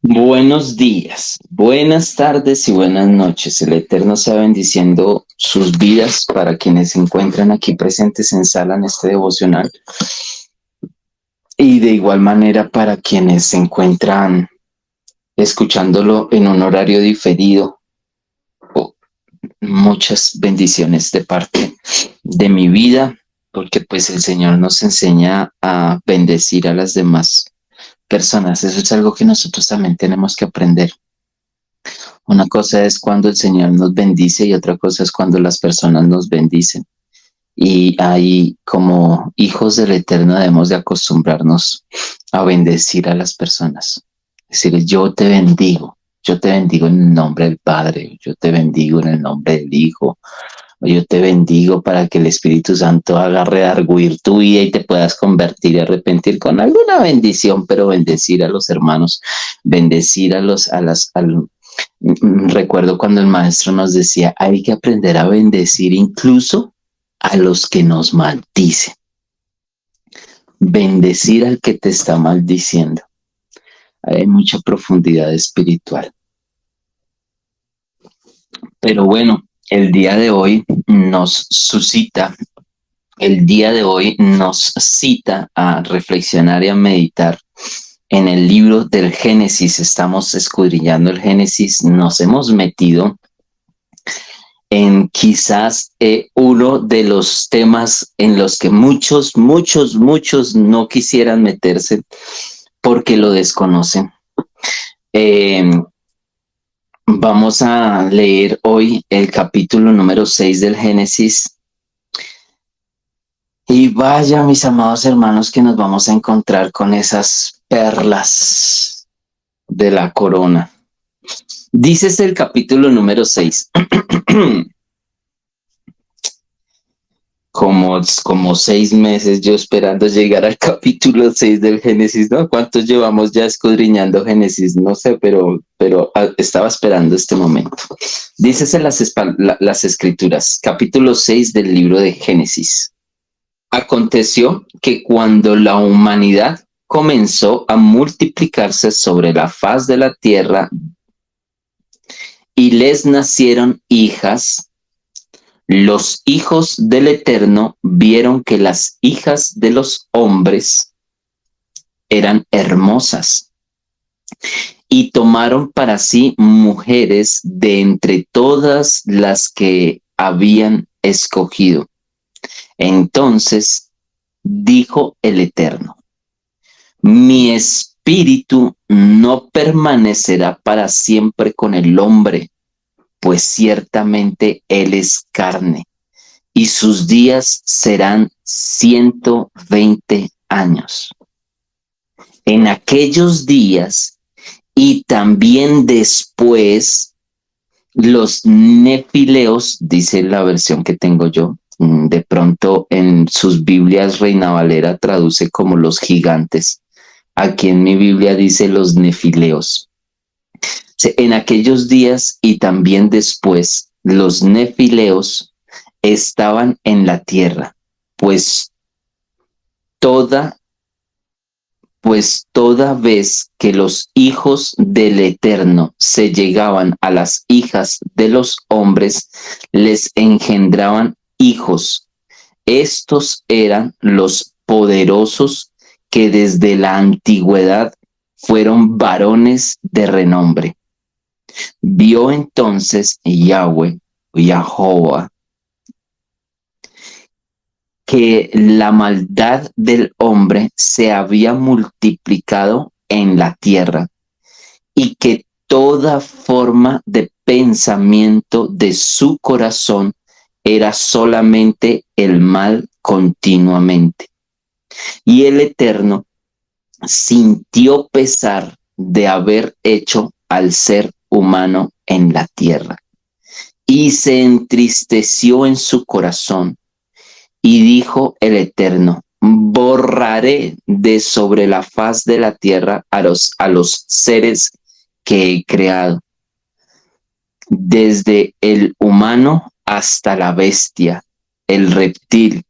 Buenos días, buenas tardes y buenas noches. El Eterno sea bendiciendo sus vidas para quienes se encuentran aquí presentes en sala en este devocional y de igual manera para quienes se encuentran escuchándolo en un horario diferido. Oh, muchas bendiciones de parte de mi vida, porque pues el Señor nos enseña a bendecir a las demás personas. Eso es algo que nosotros también tenemos que aprender. Una cosa es cuando el Señor nos bendice y otra cosa es cuando las personas nos bendicen. Y ahí, como hijos del Eterno, debemos de acostumbrarnos a bendecir a las personas. Es decir, yo te bendigo en el nombre del Padre, yo te bendigo en el nombre del Hijo, yo te bendigo para que el Espíritu Santo haga redarguir tu vida y te puedas convertir y arrepentir con alguna bendición, pero bendecir a los hermanos, bendecir a los, a las, recuerdo cuando el maestro nos decía, hay que aprender a bendecir incluso a los que nos maldicen. Bendecir al que te está maldiciendo. Hay mucha profundidad espiritual. Pero bueno, el día de hoy nos suscita, el día de hoy nos cita a reflexionar y a meditar en el libro del Génesis. Estamos escudriñando el Génesis, nos hemos metido en quizás uno de los temas en los que muchos no quisieran meterse porque lo desconocen. Eh, Vamos a leer hoy el capítulo número 6 del Génesis. Y vaya, mis amados hermanos, que nos vamos a encontrar con esas perlas de la corona. Dice el capítulo número 6. como 6 meses yo esperando llegar al capítulo 6 del Génesis, ¿no? ¿Cuántos llevamos ya escudriñando Génesis? No sé, pero estaba esperando este momento. Dícese las escrituras, capítulo 6 del libro de Génesis. Aconteció que cuando la humanidad comenzó a multiplicarse sobre la faz de la tierra y les nacieron hijas, los hijos del Eterno vieron que las hijas de los hombres eran hermosas y tomaron para sí mujeres de entre todas las que habían escogido. Entonces dijo el Eterno: mi espíritu no permanecerá para siempre con el hombre, pues ciertamente él es carne y sus días serán 120 años. En aquellos días y también después, los nefileos, dice la versión que tengo yo, de pronto en sus Biblias Reina Valera traduce como los gigantes. Aquí en mi Biblia dice los nefileos. En aquellos días y también después, los nefileos estaban en la tierra, pues toda, toda vez que los hijos del Eterno se llegaban a las hijas de los hombres, les engendraban hijos. Estos eran los poderosos que desde la antigüedad fueron varones de renombre. Vio entonces Yahová, que la maldad del hombre se había multiplicado en la tierra y que toda forma de pensamiento de su corazón era solamente el mal continuamente. Y el Eterno sintió pesar de haber hecho al ser humano en la tierra y se entristeció en su corazón. Y dijo el Eterno: borraré de sobre la faz de la tierra a los seres que he creado, desde el humano hasta la bestia, el reptil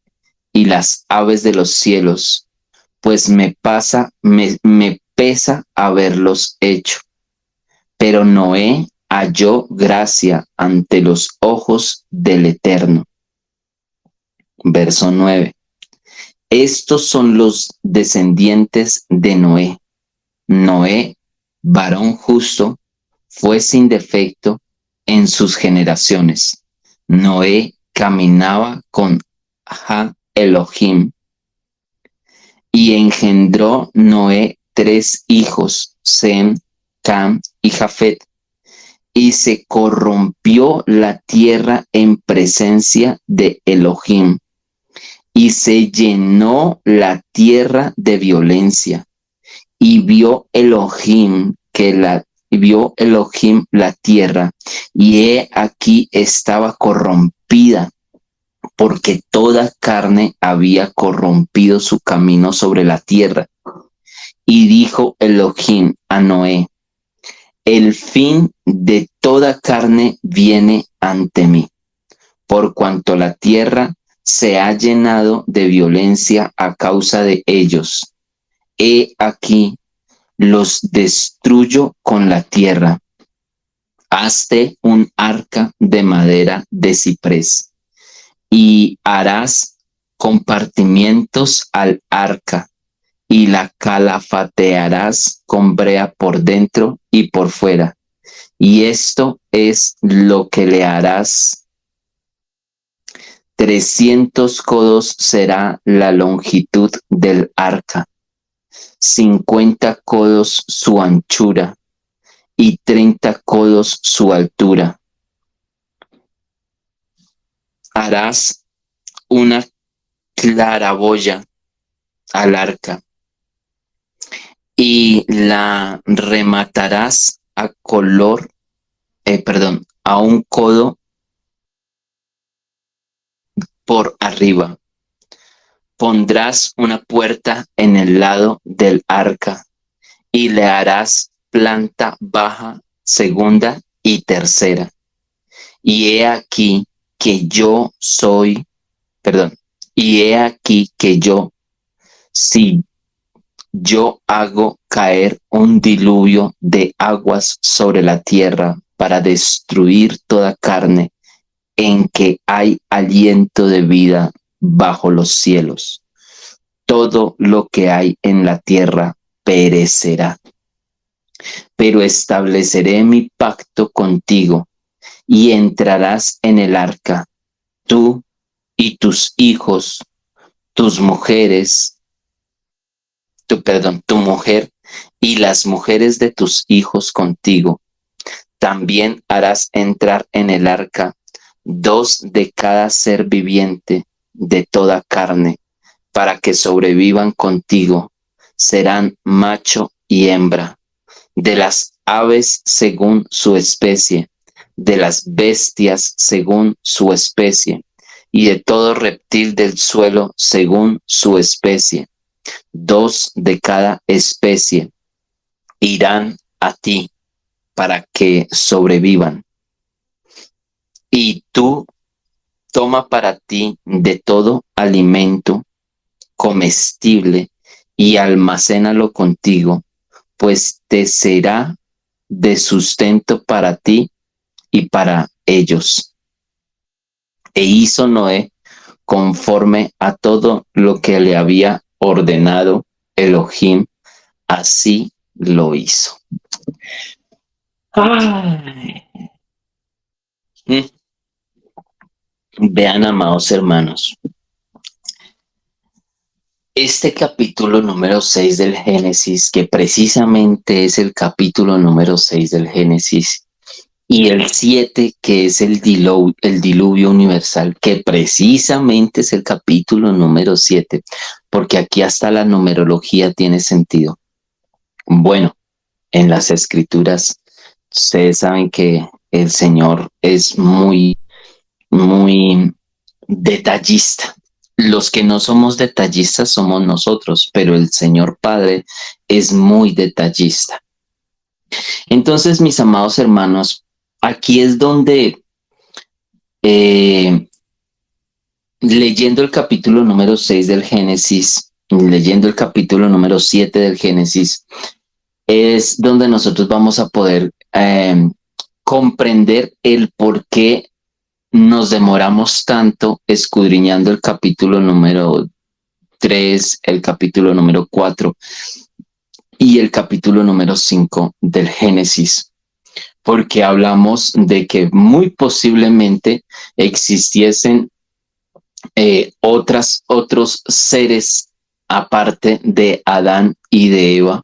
y las aves de los cielos, pues me pesa haberlos hecho. Pero Noé halló gracia ante los ojos del Eterno. Verso 9. Estos son los descendientes de Noé. Noé, varón justo, fue sin defecto en sus generaciones. Noé caminaba con Ha Elohim y engendró Noé 3 hijos, Sem, Cam y Jafet. Y se corrompió la tierra en presencia de Elohim, y se llenó la tierra de violencia. Y vio Elohim la tierra, y he aquí estaba corrompida, porque toda carne había corrompido su camino sobre la tierra. Y dijo Elohim a Noé: el fin de toda carne viene ante mí, por cuanto la tierra se ha llenado de violencia a causa de ellos. He aquí, los destruyo con la tierra. Hazte un arca de madera de ciprés, y harás compartimientos al arca, y la calafatearás con brea por dentro y por fuera. Y esto es lo que le harás: 300 codos será la longitud del arca, 50 codos su anchura, y 30 codos su altura. Harás una claraboya al arca, y la rematarás a a un codo por arriba. Pondrás una puerta en el lado del arca, y le harás planta baja, segunda y tercera. Y he aquí que yo, si yo hago caer un diluvio de aguas sobre la tierra para destruir toda carne en que hay aliento de vida bajo los cielos. Todo lo que hay en la tierra perecerá. Pero estableceré mi pacto contigo, y entrarás en el arca, tú y tus hijos, tus mujeres, tu mujer y las mujeres de tus hijos contigo. También harás entrar en el arca 2 de cada ser viviente de toda carne, para que sobrevivan contigo. Serán macho y hembra, de las aves según su especie, de las bestias según su especie, y de todo reptil del suelo según su especie. 2 de cada especie irán a ti para que sobrevivan. Y tú toma para ti de todo alimento comestible y almacénalo contigo, pues te será de sustento para ti y para ellos. E hizo Noé conforme a todo lo que le había ordenado Elohim, así lo hizo. Ay. Vean, amados hermanos, este capítulo número 6 del Génesis, que precisamente es el capítulo número 6 del Génesis, y el 7, que es el diluvio universal, que precisamente es el capítulo número 7, porque aquí hasta la numerología tiene sentido. Bueno, en las escrituras, ustedes saben que el Señor es muy, muy detallista. Los que no somos detallistas somos nosotros, pero el Señor Padre es muy detallista. Entonces, mis amados hermanos, aquí es donde, leyendo el capítulo número 6 del Génesis, leyendo el capítulo número 7 del Génesis, es donde nosotros vamos a poder comprender el por qué nos demoramos tanto escudriñando el capítulo número 3, el capítulo número 4 y el capítulo número 5 del Génesis, porque hablamos de que muy posiblemente existiesen otros seres aparte de Adán y de Eva.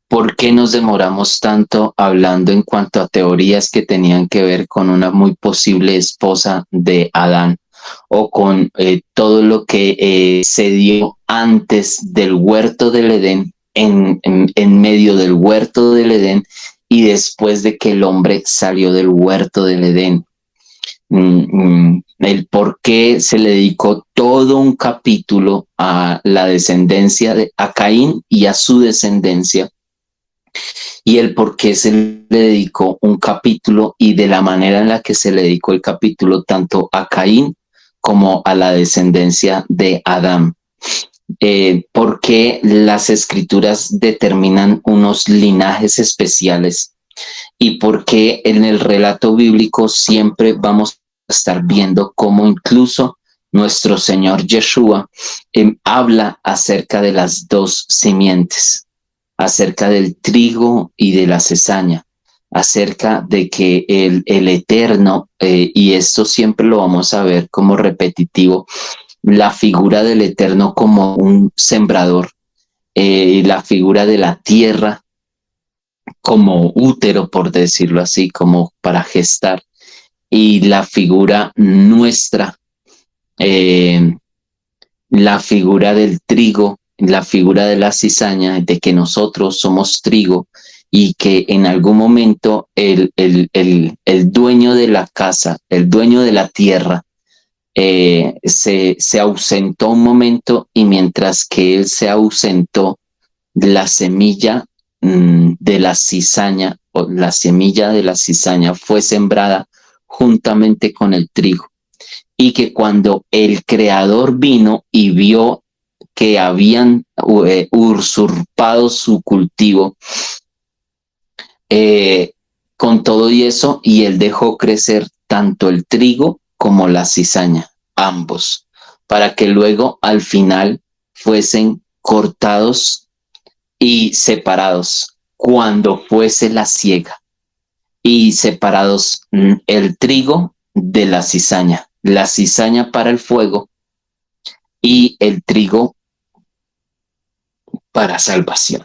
¿Por qué nos demoramos tanto hablando en cuanto a teorías que tenían que ver con una muy posible esposa de Adán o con todo lo que se dio antes del huerto del Edén, en medio del huerto del Edén y después de que el hombre salió del huerto del Edén? El por qué se le dedicó todo un capítulo a la descendencia de a Caín y a su descendencia, y el por qué se le dedicó un capítulo y de la manera en la que se le dedicó el capítulo tanto a Caín como a la descendencia de Adán. ¿Por qué las escrituras determinan unos linajes especiales? Y por qué en el relato bíblico siempre vamos a estar viendo cómo incluso nuestro Señor Yeshua habla acerca de las dos simientes, acerca del trigo y de la cizaña, acerca de que el Eterno, y esto siempre lo vamos a ver como repetitivo, la figura del Eterno como un sembrador, la figura de la tierra como útero, por decirlo así, como para gestar, y la figura nuestra, eh, la figura del trigo, la figura de la cizaña, de que nosotros somos trigo y que en algún momento el dueño de la casa, el dueño de la tierra, se ausentó un momento, y mientras que él se ausentó, la semilla de la cizaña o la semilla de la cizaña fue sembrada juntamente con el trigo, y que cuando el creador vino y vio que habían usurpado su cultivo, eh, con todo y eso, y él dejó crecer tanto el trigo como la cizaña, ambos, para que luego al final fuesen cortados y separados cuando fuese la siega, y separados el trigo de la cizaña para el fuego y el trigo para salvación.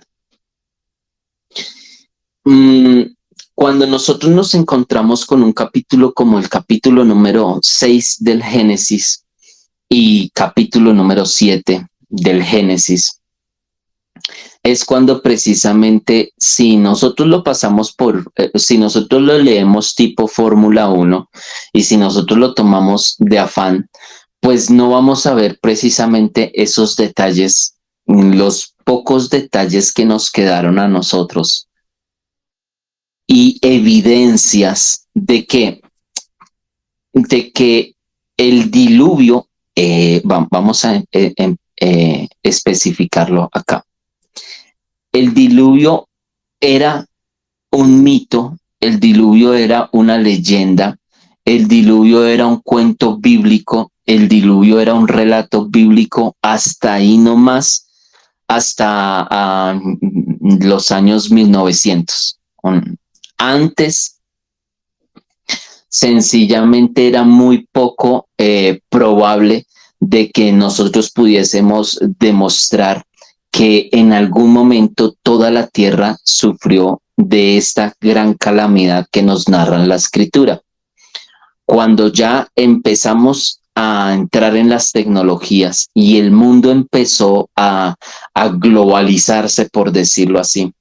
Cuando nosotros nos encontramos con un capítulo como el capítulo número 6 del Génesis y capítulo número 7 del Génesis, es cuando precisamente, si nosotros lo pasamos si nosotros lo leemos tipo Fórmula 1 y si nosotros lo tomamos de afán, pues no vamos a ver precisamente esos detalles, los pocos detalles que nos quedaron a nosotros y evidencias de que el diluvio, vamos a especificarlo acá. El diluvio era un mito, el diluvio era una leyenda, el diluvio era un cuento bíblico, el diluvio era un relato bíblico, hasta ahí nomás, hasta los años 1900. Antes, sencillamente era muy poco probable de que nosotros pudiésemos demostrar que en algún momento toda la tierra sufrió de esta gran calamidad que nos narra la escritura. Cuando ya empezamos a entrar en las tecnologías y el mundo empezó a globalizarse, por decirlo así,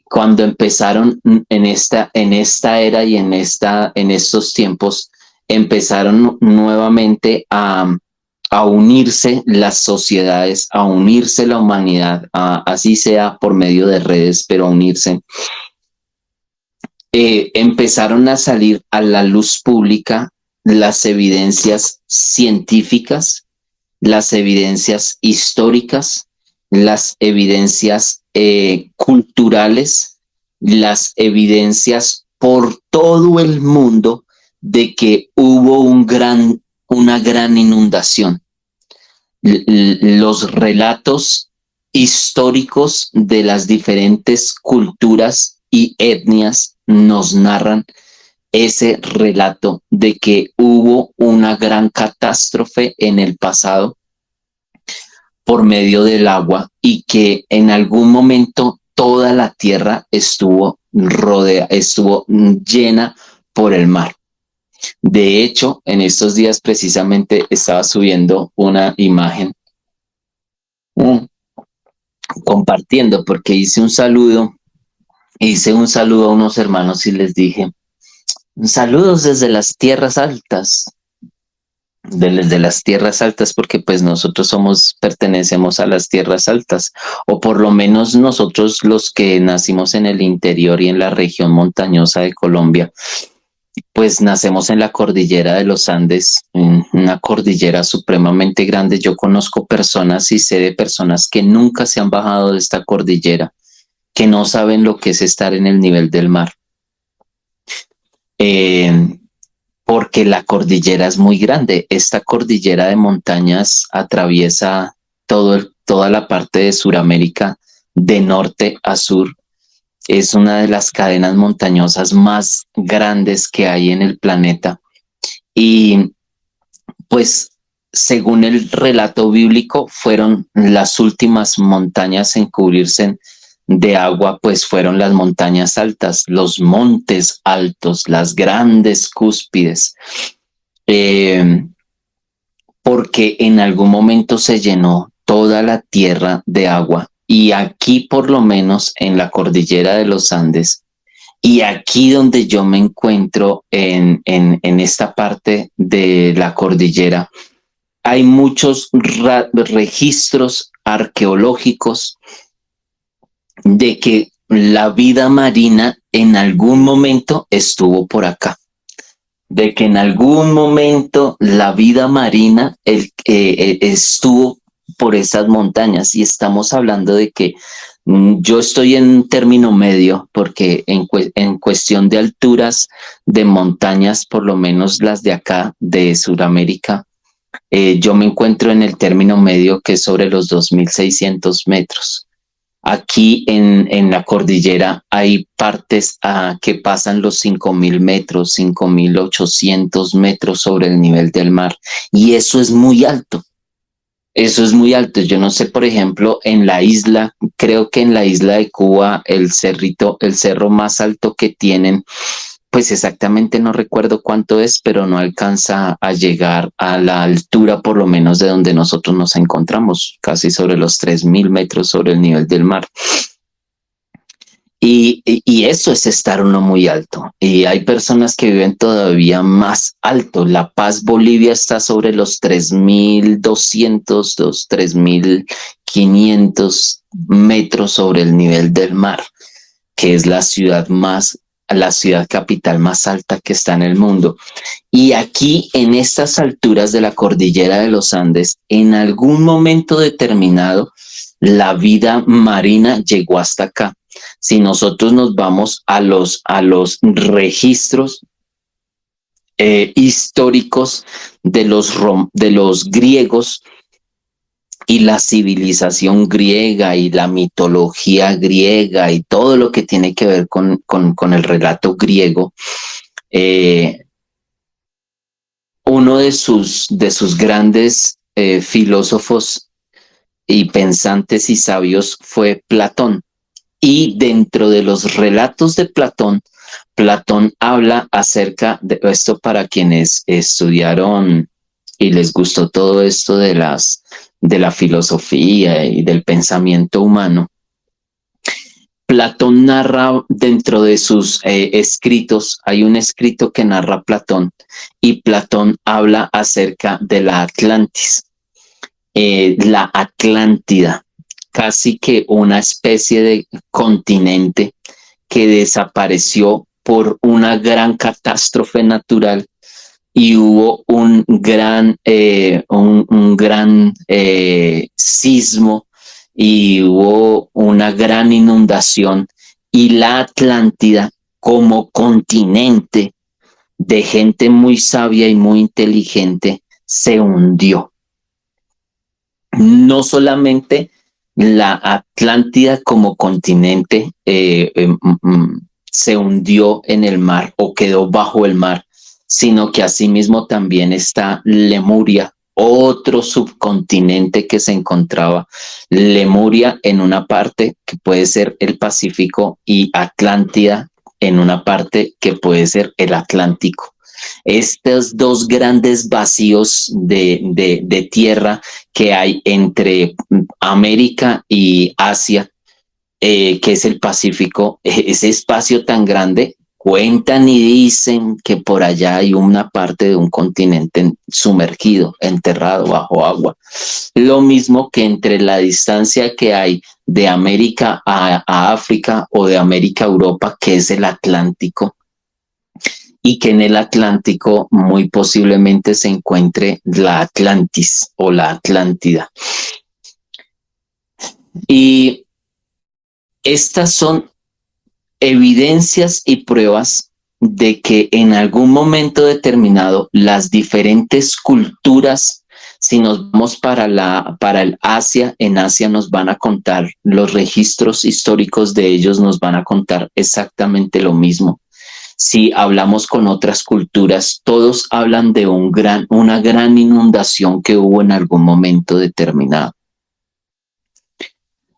cuando empezaron en esta era y en estos tiempos, empezaron nuevamente a unirse las sociedades, a unirse la humanidad, así sea por medio de redes, pero a unirse. Empezaron a salir a la luz pública las evidencias científicas, las evidencias históricas las evidencias culturales, las evidencias por todo el mundo de que hubo una gran inundación. Los relatos históricos de las diferentes culturas y etnias nos narran ese relato de que hubo una gran catástrofe en el pasado por medio del agua y que en algún momento toda la tierra estuvo llena por el mar. De hecho, en estos días precisamente estaba subiendo una imagen, um, compartiendo, porque hice un saludo a unos hermanos y les dije, saludos desde las tierras altas, desde las tierras altas, porque pues nosotros pertenecemos a las tierras altas, o por lo menos nosotros los que nacimos en el interior y en la región montañosa de Colombia, pues nacemos en la cordillera de los Andes, en una cordillera supremamente grande. Yo conozco personas y sé de personas que nunca se han bajado de esta cordillera, que no saben lo que es estar en el nivel del mar. Porque la cordillera es muy grande. Esta cordillera de montañas atraviesa toda la parte de Sudamérica, de norte a sur. Es una de las cadenas montañosas más grandes que hay en el planeta. Y pues, según el relato bíblico, fueron las últimas montañas en cubrirse de agua, pues fueron las montañas altas, los montes altos, las grandes cúspides, porque en algún momento se llenó toda la tierra de agua. Y aquí, por lo menos en la cordillera de los Andes, y aquí donde yo me encuentro en esta parte de la cordillera, hay muchos registros arqueológicos de que la vida marina en algún momento estuvo por acá, de que en algún momento la vida marina estuvo por esas montañas, y estamos hablando de que yo estoy en un término medio, porque en cuestión de alturas de montañas, por lo menos las de acá, de Sudamérica, yo me encuentro en el término medio, que es sobre los 2.600 metros. Aquí en la cordillera hay partes que pasan los 5.000 metros, 5.800 metros sobre el nivel del mar. Y eso es muy alto. Eso es muy alto. Yo no sé, por ejemplo, en la isla, creo que en la isla de Cuba, el cerro más alto que tienen, pues exactamente no recuerdo cuánto es, pero no alcanza a llegar a la altura, por lo menos de donde nosotros nos encontramos, casi sobre los 3.000 metros sobre el nivel del mar. Y eso es estar uno muy alto. Y hay personas que viven todavía más alto. La Paz, Bolivia, está sobre los 3.200, 3.500 metros sobre el nivel del mar, que es la ciudad capital más alta que está en el mundo. Y aquí, en estas alturas de la cordillera de los Andes, en algún momento determinado, la vida marina llegó hasta acá. Si nosotros nos vamos a los registros históricos de los griegos y la civilización griega y la mitología griega y todo lo que tiene que ver con el relato griego, uno de sus grandes filósofos y pensantes y sabios fue Platón. Y dentro de los relatos de Platón, Platón habla acerca de esto, para quienes estudiaron y les gustó todo esto de la filosofía y del pensamiento humano. Platón narra dentro de sus escritos, hay un escrito que narra Platón, y Platón habla acerca de la Atlantis, la Atlántida, casi que una especie de continente que desapareció por una gran catástrofe natural, y hubo un gran sismo y hubo una gran inundación y la Atlántida como continente de gente muy sabia y muy inteligente se hundió. No solamente la Atlántida como continente se hundió en el mar o quedó bajo el mar, sino que asimismo también está Lemuria, otro subcontinente que se encontraba. Lemuria en una parte que puede ser el Pacífico y Atlántida en una parte que puede ser el Atlántico. Estos dos grandes vacíos de tierra que hay entre América y Asia, que es el Pacífico, ese espacio tan grande, cuentan y dicen que por allá hay una parte de un continente sumergido, enterrado bajo agua. Lo mismo que entre la distancia que hay de América a África o de América a Europa, que es el Atlántico, y que en el Atlántico muy posiblemente se encuentre la Atlantis o la Atlántida. Y estas son evidencias y pruebas de que en algún momento determinado las diferentes culturas, si nos vamos para el Asia, en Asia nos van a contar los registros históricos de ellos, nos van a contar exactamente lo mismo. Si hablamos con otras culturas, todos hablan de una gran inundación que hubo en algún momento determinado.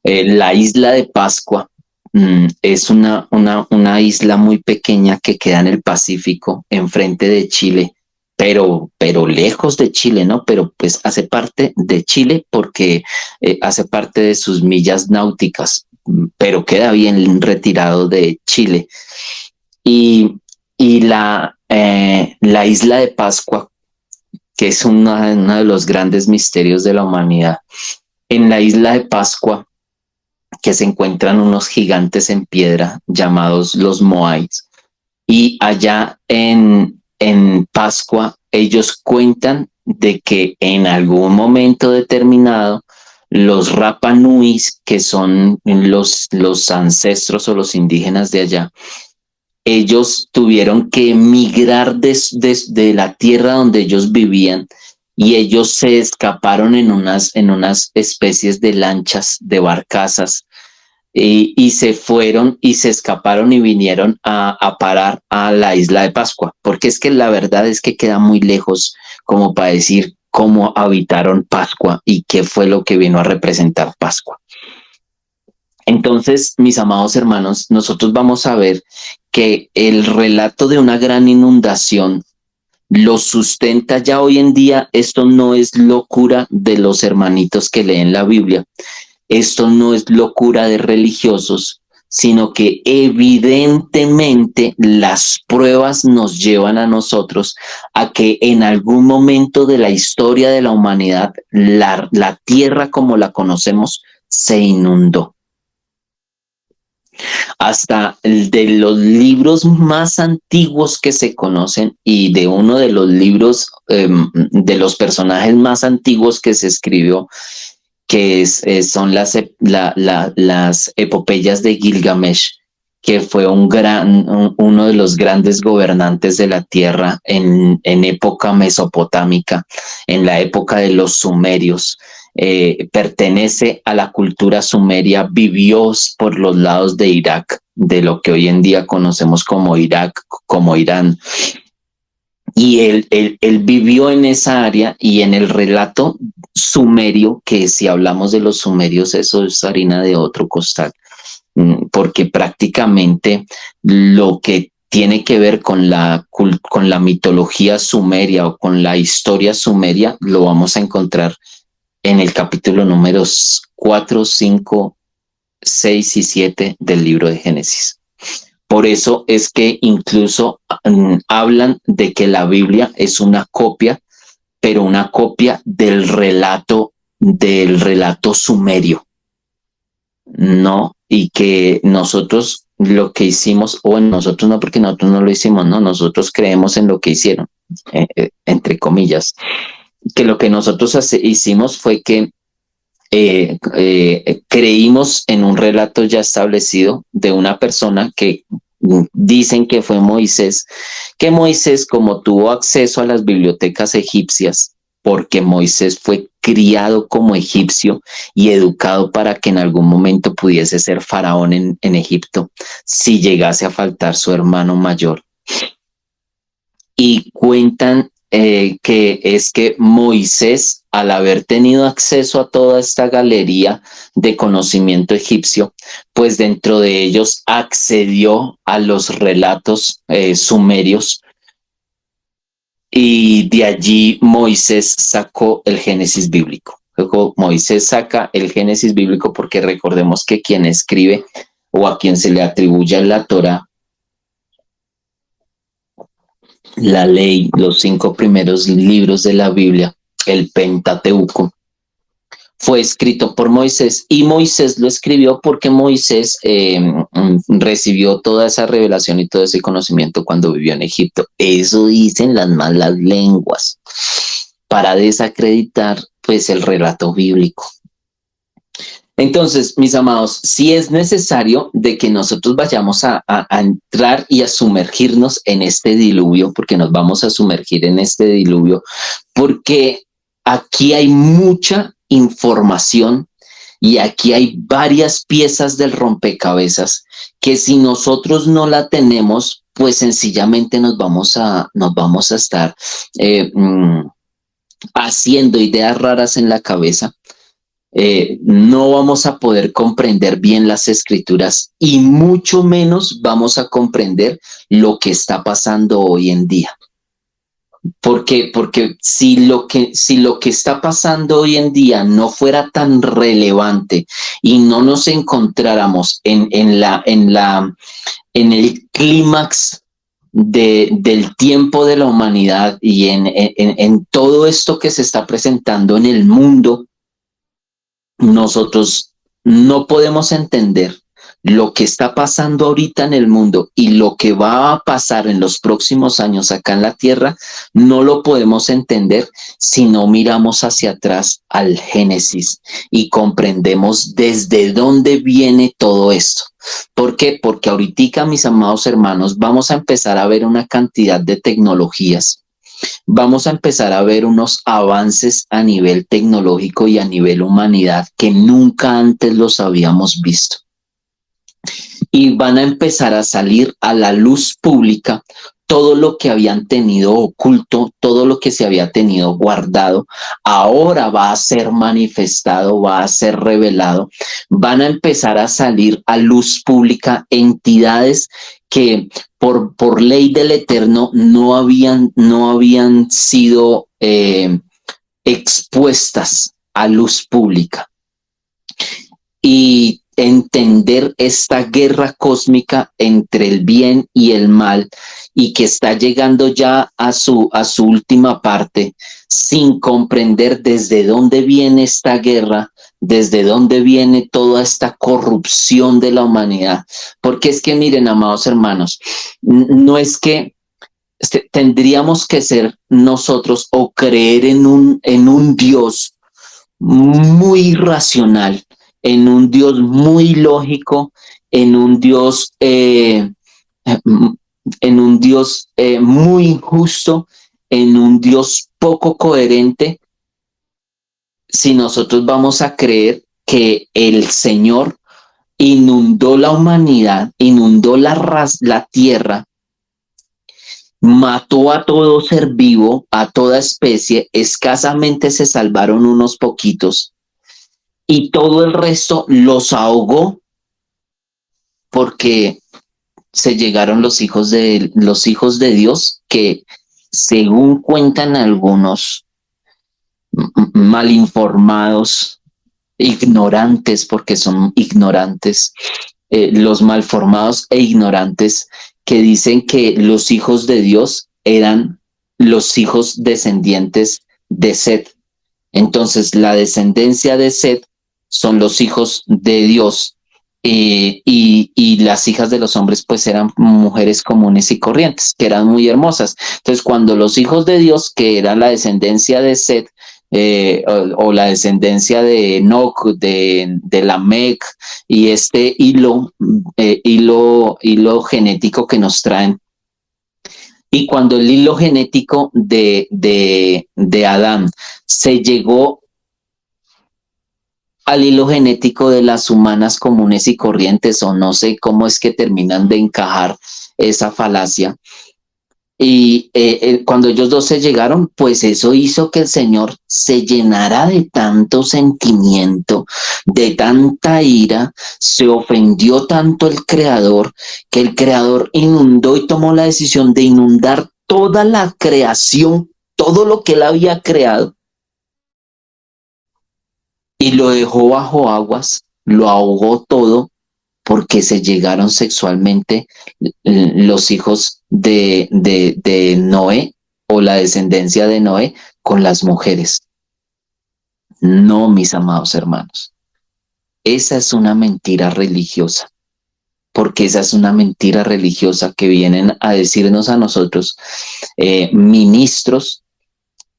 La isla de Pascua es una isla muy pequeña que queda en el Pacífico, enfrente de Chile, pero lejos de Chile, ¿no? Pero pues hace parte de Chile porque hace parte de sus millas náuticas, pero queda bien retirado de Chile. Y, y la isla de Pascua, que es uno de los grandes misterios de la humanidad, en la isla de Pascua, que se encuentran unos gigantes en piedra llamados los Moais, y allá en Pascua ellos cuentan de que en algún momento determinado los Rapa Nuis, que son los ancestros o los indígenas de allá, ellos tuvieron que emigrar de la tierra donde ellos vivían y ellos se escaparon en unas especies de lanchas, de barcazas, y se fueron y se escaparon y vinieron a parar a la isla de Pascua, porque es que la verdad es que queda muy lejos como para decir cómo habitaron Pascua y qué fue lo que vino a representar Pascua. Entonces, mis amados hermanos, nosotros vamos a ver que el relato de una gran inundación lo sustenta ya hoy en día. Esto no es locura de los hermanitos que leen la Biblia. Esto no es locura de religiosos, sino que evidentemente las pruebas nos llevan a nosotros a que en algún momento de la historia de la humanidad, la tierra como la conocemos se inundó. Hasta de los libros más antiguos que se conocen y de uno de los libros de los personajes más antiguos que se escribió, que son las epopeyas de Gilgamesh, que fue uno de los grandes gobernantes de la tierra en época mesopotámica, en la época de los sumerios. Pertenece a la cultura sumeria, vivió por los lados de Irak, de lo que hoy en día conocemos como Irak, como Irán. Y él vivió en esa área, y en el relato sumerio, que si hablamos de los sumerios, eso es harina de otro costal, porque prácticamente lo que tiene que ver con la mitología sumeria o con la historia sumeria lo vamos a encontrar en el capítulo números 4, 5, 6 y 7 del libro de Génesis. Por eso es que incluso hablan de que la Biblia es una copia, pero una copia del relato sumerio, ¿no? Y que nosotros lo que hicimos, o nosotros no, porque nosotros no lo hicimos, no, nosotros creemos en lo que hicieron, entre comillas, que lo que nosotros hicimos fue que creímos en un relato ya establecido de una persona que dicen que fue Moisés, que Moisés, como tuvo acceso a las bibliotecas egipcias, porque Moisés fue criado como egipcio y educado para que en algún momento pudiese ser faraón en Egipto, si llegase a faltar su hermano mayor. Y cuentan que es que Moisés, al haber tenido acceso a toda esta galería de conocimiento egipcio, pues dentro de ellos accedió a los relatos sumerios, y de allí Moisés sacó el Génesis bíblico. Luego Moisés saca el Génesis bíblico porque recordemos que quien escribe o a quien se le atribuye la Torá, la ley, los 5 primeros libros de la Biblia, el Pentateuco, fue escrito por Moisés, y Moisés lo escribió porque Moisés recibió toda esa revelación y todo ese conocimiento cuando vivió en Egipto. Eso dicen las malas lenguas para desacreditar pues el relato bíblico. Entonces, mis amados, sí es necesario de que nosotros vayamos a entrar y a sumergirnos en este diluvio, porque nos vamos a sumergir en este diluvio, porque aquí hay mucha información y aquí hay varias piezas del rompecabezas que si nosotros no la tenemos, pues sencillamente nos vamos a estar haciendo ideas raras en la cabeza. No vamos a poder comprender bien las escrituras y mucho menos vamos a comprender lo que está pasando hoy en día. ¿Por qué? Porque si lo que está pasando hoy en día no fuera tan relevante y no nos encontráramos en el clímax del tiempo de la humanidad y en todo esto que se está presentando en el mundo, nosotros no podemos entender lo que está pasando ahorita en el mundo y lo que va a pasar en los próximos años acá en la tierra, no lo podemos entender si no miramos hacia atrás al Génesis y comprendemos desde dónde viene todo esto. ¿Por qué? Porque ahorita, mis amados hermanos, vamos a empezar a ver una cantidad de tecnologías. Vamos a empezar a ver unos avances a nivel tecnológico y a nivel humanidad que nunca antes los habíamos visto. Y van a empezar a salir a la luz pública todo lo que habían tenido oculto, todo lo que se había tenido guardado, ahora va a ser manifestado, va a ser revelado. Van a empezar a salir a luz pública entidades que por ley del Eterno no habían sido expuestas a luz pública. Y entender esta guerra cósmica entre el bien y el mal, y que está llegando ya a su última parte, sin comprender desde dónde viene esta guerra, desde dónde viene toda esta corrupción de la humanidad. Porque es que miren, amados hermanos, no es que tendríamos que ser nosotros o creer en un Dios muy racional, en un Dios muy lógico, en un Dios muy injusto, en un Dios poco coherente, si nosotros vamos a creer que el Señor inundó la humanidad, inundó la tierra, mató a todo ser vivo, a toda especie, escasamente se salvaron unos poquitos, y todo el resto los ahogó porque se llegaron los hijos de Dios, que según cuentan algunos mal informados, ignorantes, porque son ignorantes, los malformados e ignorantes, que dicen que los hijos de Dios eran los hijos descendientes de Set. Entonces, la descendencia de Set son los hijos de Dios, y las hijas de los hombres pues eran mujeres comunes y corrientes, que eran muy hermosas. Entonces, cuando los hijos de Dios, que era la descendencia de Set, o la descendencia de Enoc, de Lamec, y este hilo genético que nos traen. Y cuando el hilo genético de Adán se llegó al hilo genético de las humanas comunes y corrientes, o no sé cómo es que terminan de encajar esa falacia, y cuando ellos dos se llegaron, pues eso hizo que el Señor se llenara de tanto sentimiento, de tanta ira, se ofendió tanto el Creador, que el Creador inundó y tomó la decisión de inundar toda la creación, todo lo que él había creado, y lo dejó bajo aguas, lo ahogó todo, porque se llegaron sexualmente los hijos de Noé, o la descendencia de Noé, con las mujeres. No, mis amados hermanos, esa es una mentira religiosa, porque esa es una mentira religiosa que vienen a decirnos a nosotros, ministros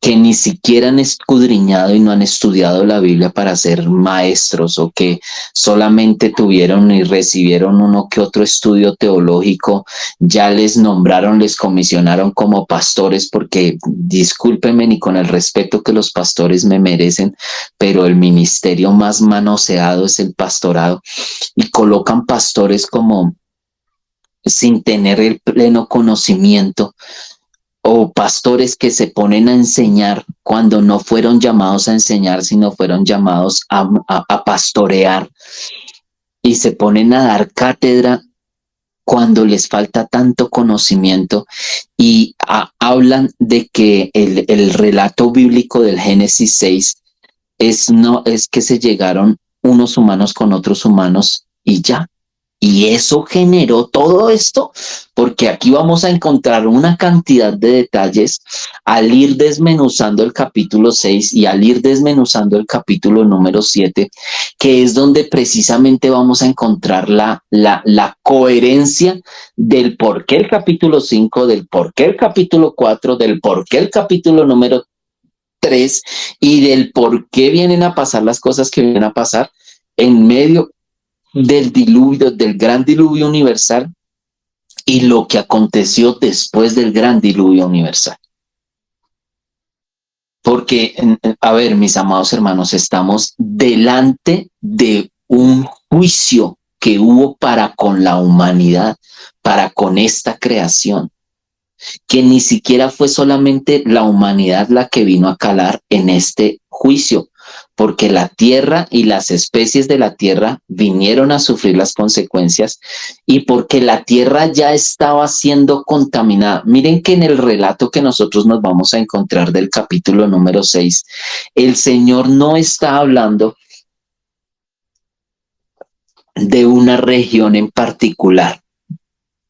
que ni siquiera han escudriñado y no han estudiado la Biblia para ser maestros, o que solamente tuvieron y recibieron uno que otro estudio teológico, ya les nombraron, les comisionaron como pastores, porque discúlpenme, y con el respeto que los pastores me merecen, pero el ministerio más manoseado es el pastorado, y colocan pastores como sin tener el pleno conocimiento, o pastores que se ponen a enseñar cuando no fueron llamados a enseñar, sino fueron llamados a pastorear, y se ponen a dar cátedra cuando les falta tanto conocimiento, y hablan de que el relato bíblico del Génesis 6 es que se llegaron unos humanos con otros humanos y ya. Y eso generó todo esto, porque aquí vamos a encontrar una cantidad de detalles al ir desmenuzando el capítulo 6 y al ir desmenuzando el capítulo número 7, que es donde precisamente vamos a encontrar la coherencia del por qué el capítulo 5, del por qué el capítulo 4, del por qué el capítulo número 3, y del por qué vienen a pasar las cosas que vienen a pasar en medio del diluvio, del gran diluvio universal, y lo que aconteció después del gran diluvio universal. Porque, a ver, mis amados hermanos, estamos delante de un juicio que hubo para con la humanidad, para con esta creación, que ni siquiera fue solamente la humanidad la que vino a calar en este juicio, porque la tierra y las especies de la tierra vinieron a sufrir las consecuencias, y porque la tierra ya estaba siendo contaminada. Miren que en el relato que nosotros nos vamos a encontrar del capítulo número 6, el Señor no está hablando de una región en particular.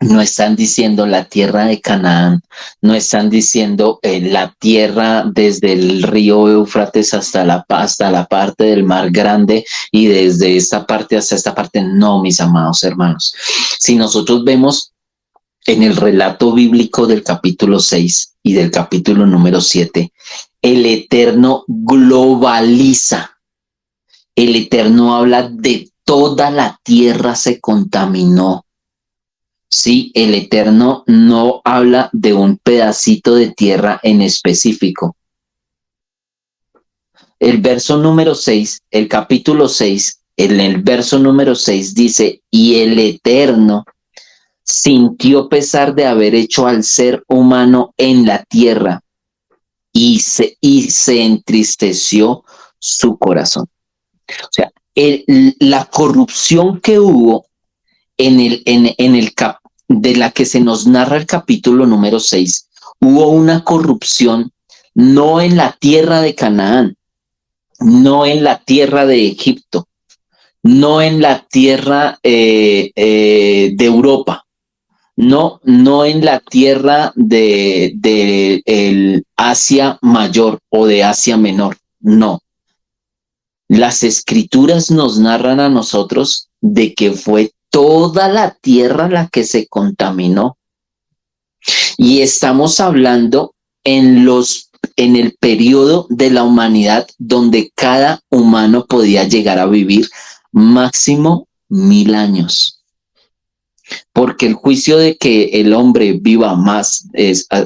No están diciendo la tierra de Canaán, no están diciendo la tierra desde el río Éufrates hasta la parte del Mar Grande, y desde esta parte hasta esta parte. No, mis amados hermanos. Si nosotros vemos en el relato bíblico del capítulo 6 y del capítulo número 7, el Eterno globaliza. El Eterno habla de toda la tierra se contaminó. Sí, el Eterno no habla de un pedacito de tierra en específico. El verso número 6, el capítulo 6, en el verso número 6 dice, y el Eterno sintió pesar de haber hecho al ser humano en la tierra, y se entristeció su corazón. O sea, la corrupción que hubo en el de la que se nos narra el capítulo número 6, hubo una corrupción no en la tierra de Canaán, no en la tierra de Egipto, no en la tierra de Europa, no en la tierra de el Asia Mayor o de Asia Menor, no. Las escrituras nos narran a nosotros de que fue toda la tierra la que se contaminó. Y estamos hablando en en el periodo de la humanidad donde cada humano podía llegar a vivir máximo 1000 años. Porque el juicio de que el hombre viva más,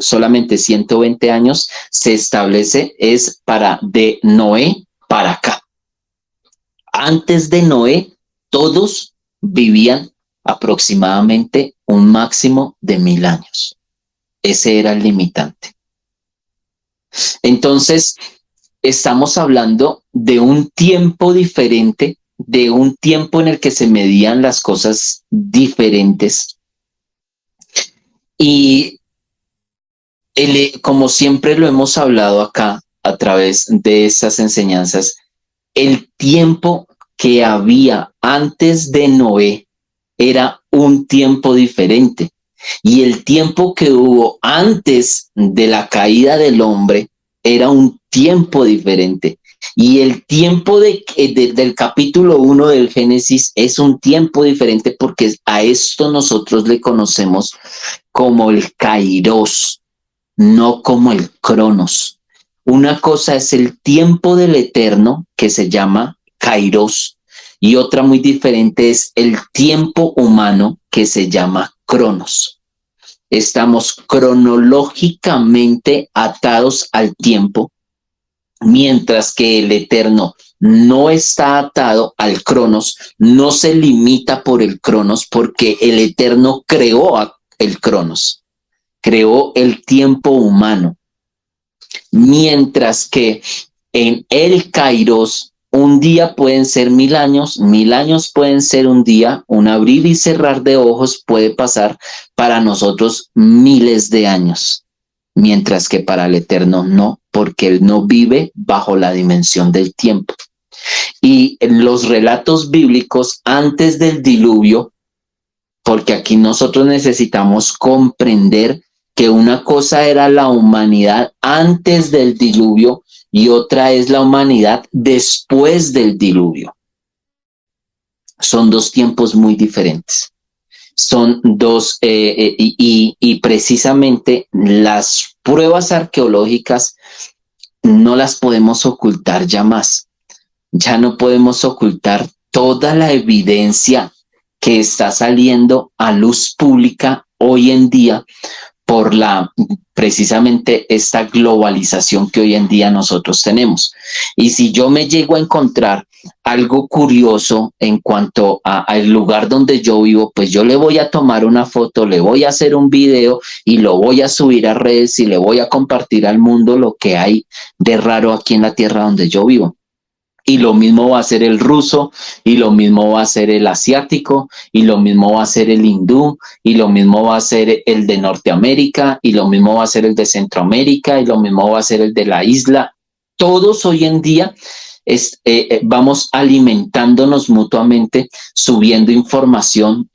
solamente 120 años, se establece es para de Noé para acá. Antes de Noé, todos vivían aproximadamente un máximo de 1000 años. Ese era el limitante. Entonces, estamos hablando de un tiempo diferente, de un tiempo en el que se medían las cosas diferentes. Y como siempre lo hemos hablado acá a través de estas enseñanzas, el tiempo que había antes de Noé era un tiempo diferente. Y el tiempo que hubo antes de la caída del hombre era un tiempo diferente. Y el tiempo del capítulo 1 del Génesis es un tiempo diferente porque a esto nosotros le conocemos como el Kairos, no como el Cronos. Una cosa es el tiempo del eterno, que se llama Kairos, y otra muy diferente es el tiempo humano, que se llama Cronos. Estamos cronológicamente atados al tiempo, mientras que el eterno no está atado al Cronos, no se limita por el Cronos, porque el eterno creó el Cronos, creó el tiempo humano. Mientras que en el Kairos, un día pueden ser 1000 años, 1000 años pueden ser un día, un abrir y cerrar de ojos puede pasar para nosotros miles de años, mientras que para el Eterno no, porque Él no vive bajo la dimensión del tiempo. Y en los relatos bíblicos antes del diluvio, porque aquí nosotros necesitamos comprender que una cosa era la humanidad antes del diluvio y otra es la humanidad después del diluvio. Son dos tiempos muy diferentes. Son dos, y precisamente las pruebas arqueológicas no las podemos ocultar ya más. Ya no podemos ocultar toda la evidencia que está saliendo a luz pública hoy en día por precisamente esta globalización que hoy en día nosotros tenemos. Y si yo me llego a encontrar algo curioso en cuanto al lugar donde yo vivo, pues yo le voy a tomar una foto, le voy a hacer un video y lo voy a subir a redes y le voy a compartir al mundo lo que hay de raro aquí en la tierra donde yo vivo. Y lo mismo va a ser el ruso, y lo mismo va a ser el asiático, y lo mismo va a ser el hindú, y lo mismo va a ser el de Norteamérica, y lo mismo va a ser el de Centroamérica, y lo mismo va a ser el de la isla. Todos hoy en día vamos alimentándonos mutuamente, subiendo información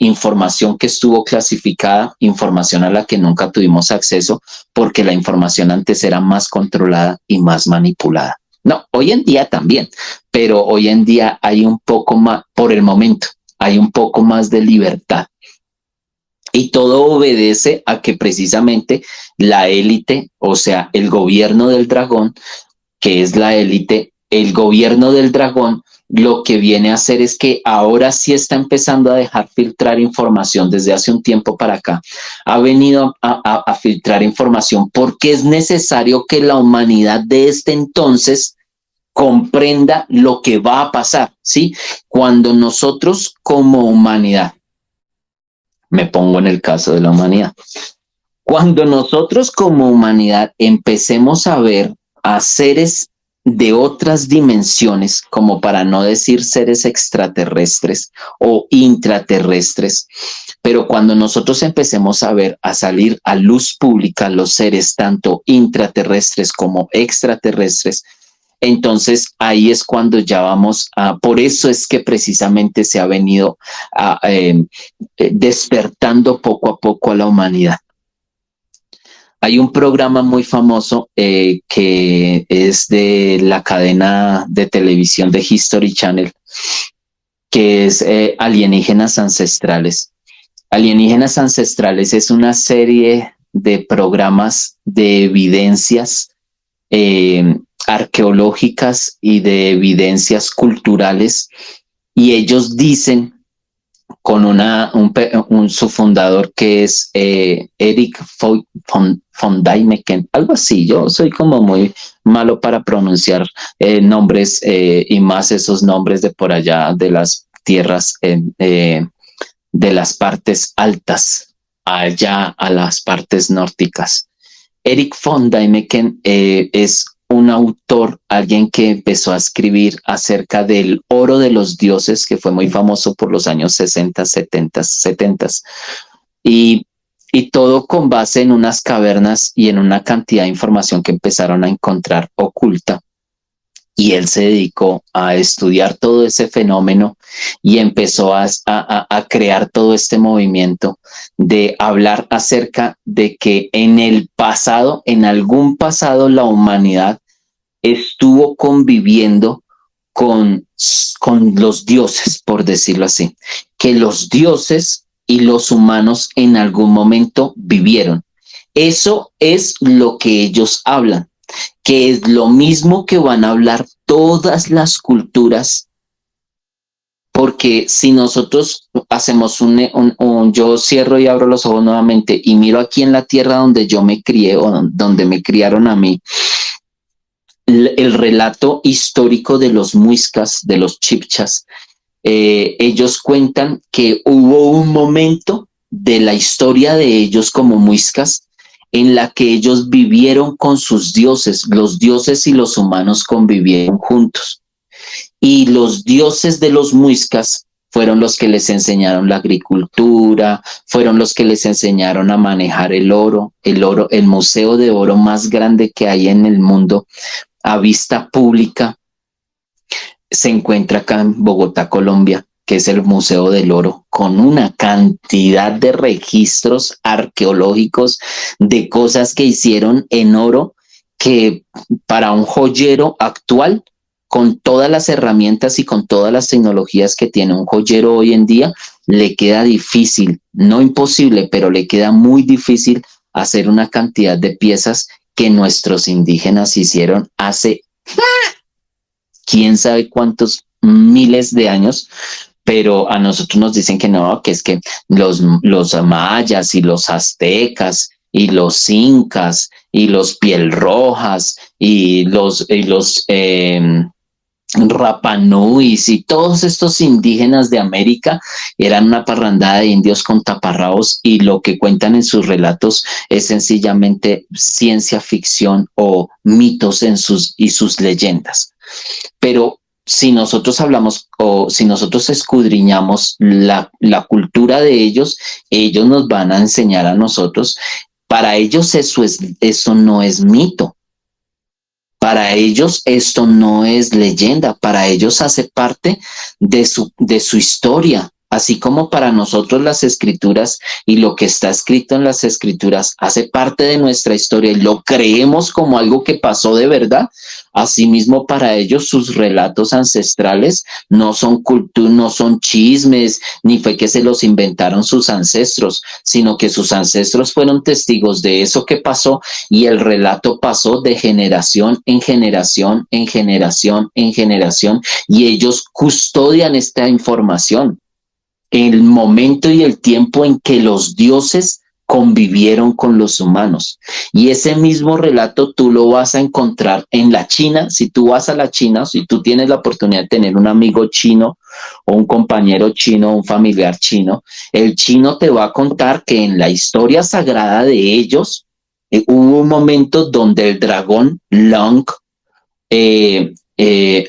que estuvo clasificada, información a la que nunca tuvimos acceso, porque la información antes era más controlada y más manipulada. No, hoy en día también, pero hoy en día hay un poco más, por el momento, hay un poco más de libertad. Y todo obedece a que precisamente la élite, o sea, el gobierno del dragón, que es la élite, el gobierno del dragón, lo que viene a hacer es que ahora sí está empezando a dejar filtrar información desde hace un tiempo para acá. Ha venido a filtrar información porque es necesario que la humanidad de este entonces comprenda lo que va a pasar, ¿sí? Cuando nosotros como humanidad, me pongo en el caso de la humanidad, cuando nosotros como humanidad empecemos a ver a seres de otras dimensiones, como para no decir seres extraterrestres o intraterrestres, pero cuando nosotros empecemos a ver a salir a luz pública los seres tanto intraterrestres como extraterrestres, entonces ahí es cuando ya vamos a, por eso es que precisamente se ha venido despertando poco a poco a la humanidad. Hay un programa muy famoso que es de la cadena de televisión de History Channel, que es Alienígenas Ancestrales. Alienígenas Ancestrales es una serie de programas de evidencias arqueológicas y de evidencias culturales, y ellos dicen con su fundador que es Eric von Däniken, algo así. Yo soy como muy malo para pronunciar nombres y más esos nombres de por allá de las tierras de las partes altas allá a las partes nórdicas. Eric von Däniken es un autor, alguien que empezó a escribir acerca del oro de los dioses, que fue muy famoso por los años 60, 70, 70. Y, y todo con base en unas cavernas y en una cantidad de información que empezaron a encontrar oculta. Y él se dedicó a estudiar todo ese fenómeno y empezó a crear todo este movimiento de hablar acerca de que en el pasado, en algún pasado, la humanidad estuvo conviviendo con los dioses, por decirlo así, que los dioses y los humanos en algún momento vivieron. Eso es lo que ellos hablan, que es lo mismo que van a hablar todas las culturas, porque si nosotros hacemos yo cierro y abro los ojos nuevamente y miro aquí en la tierra donde yo me crié o donde me criaron a mí, el relato histórico de los muiscas, de los chibchas, ellos cuentan que hubo un momento de la historia de ellos como muiscas en la que ellos vivieron con sus dioses. Los dioses y los humanos convivieron juntos. Y los dioses de los muiscas fueron los que les enseñaron la agricultura, fueron los que les enseñaron a manejar el oro, el museo de oro más grande que hay en el mundo a vista pública se encuentra acá en Bogotá, Colombia, que es el Museo del Oro, con una cantidad de registros arqueológicos de cosas que hicieron en oro que para un joyero actual, con todas las herramientas y con todas las tecnologías que tiene un joyero hoy en día, le queda difícil, no imposible, pero le queda muy difícil hacer una cantidad de piezas que nuestros indígenas hicieron hace quién sabe cuántos miles de años, pero a nosotros nos dicen que no, que es que los mayas y los aztecas y los incas y los piel rojas y los Rapanuis y todos estos indígenas de América eran una parrandada de indios con taparrabos y lo que cuentan en sus relatos es sencillamente ciencia ficción o mitos en sus leyendas. Pero si nosotros hablamos o si nosotros escudriñamos la cultura de ellos, ellos nos van a enseñar a nosotros. Para ellos eso no es mito. Para ellos esto no es leyenda, para ellos hace parte de su historia, así como para nosotros las escrituras y lo que está escrito en las escrituras hace parte de nuestra historia y lo creemos como algo que pasó de verdad. Asimismo, para ellos sus relatos ancestrales no son no son chismes, ni fue que se los inventaron sus ancestros, sino que sus ancestros fueron testigos de eso que pasó y el relato pasó de generación en generación, en generación, en generación, y ellos custodian esta información. El momento y el tiempo en que los dioses convivieron con los humanos. Y ese mismo relato tú lo vas a encontrar en la China. Si tú vas a la China, si tú tienes la oportunidad de tener un amigo chino o un compañero chino, un familiar chino, el chino te va a contar que en la historia sagrada de ellos hubo un momento donde el dragón Long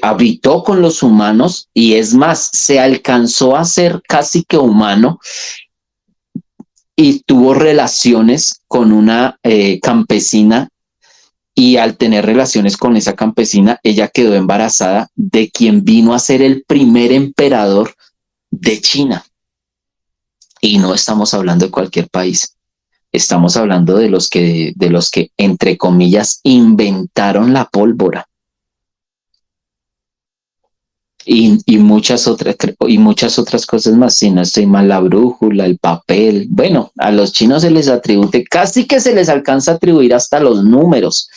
habitó con los humanos y es más, se alcanzó a ser casi que humano y tuvo relaciones con una campesina y al tener relaciones con esa campesina, ella quedó embarazada de quien vino a ser el primer emperador de China. Y no estamos hablando de cualquier país. Estamos hablando de los que, entre comillas, inventaron la pólvora. Y muchas otras cosas más, si no estoy mal, la brújula, el papel. Bueno, a los chinos se les atribuye, casi que se les alcanza a atribuir hasta los números.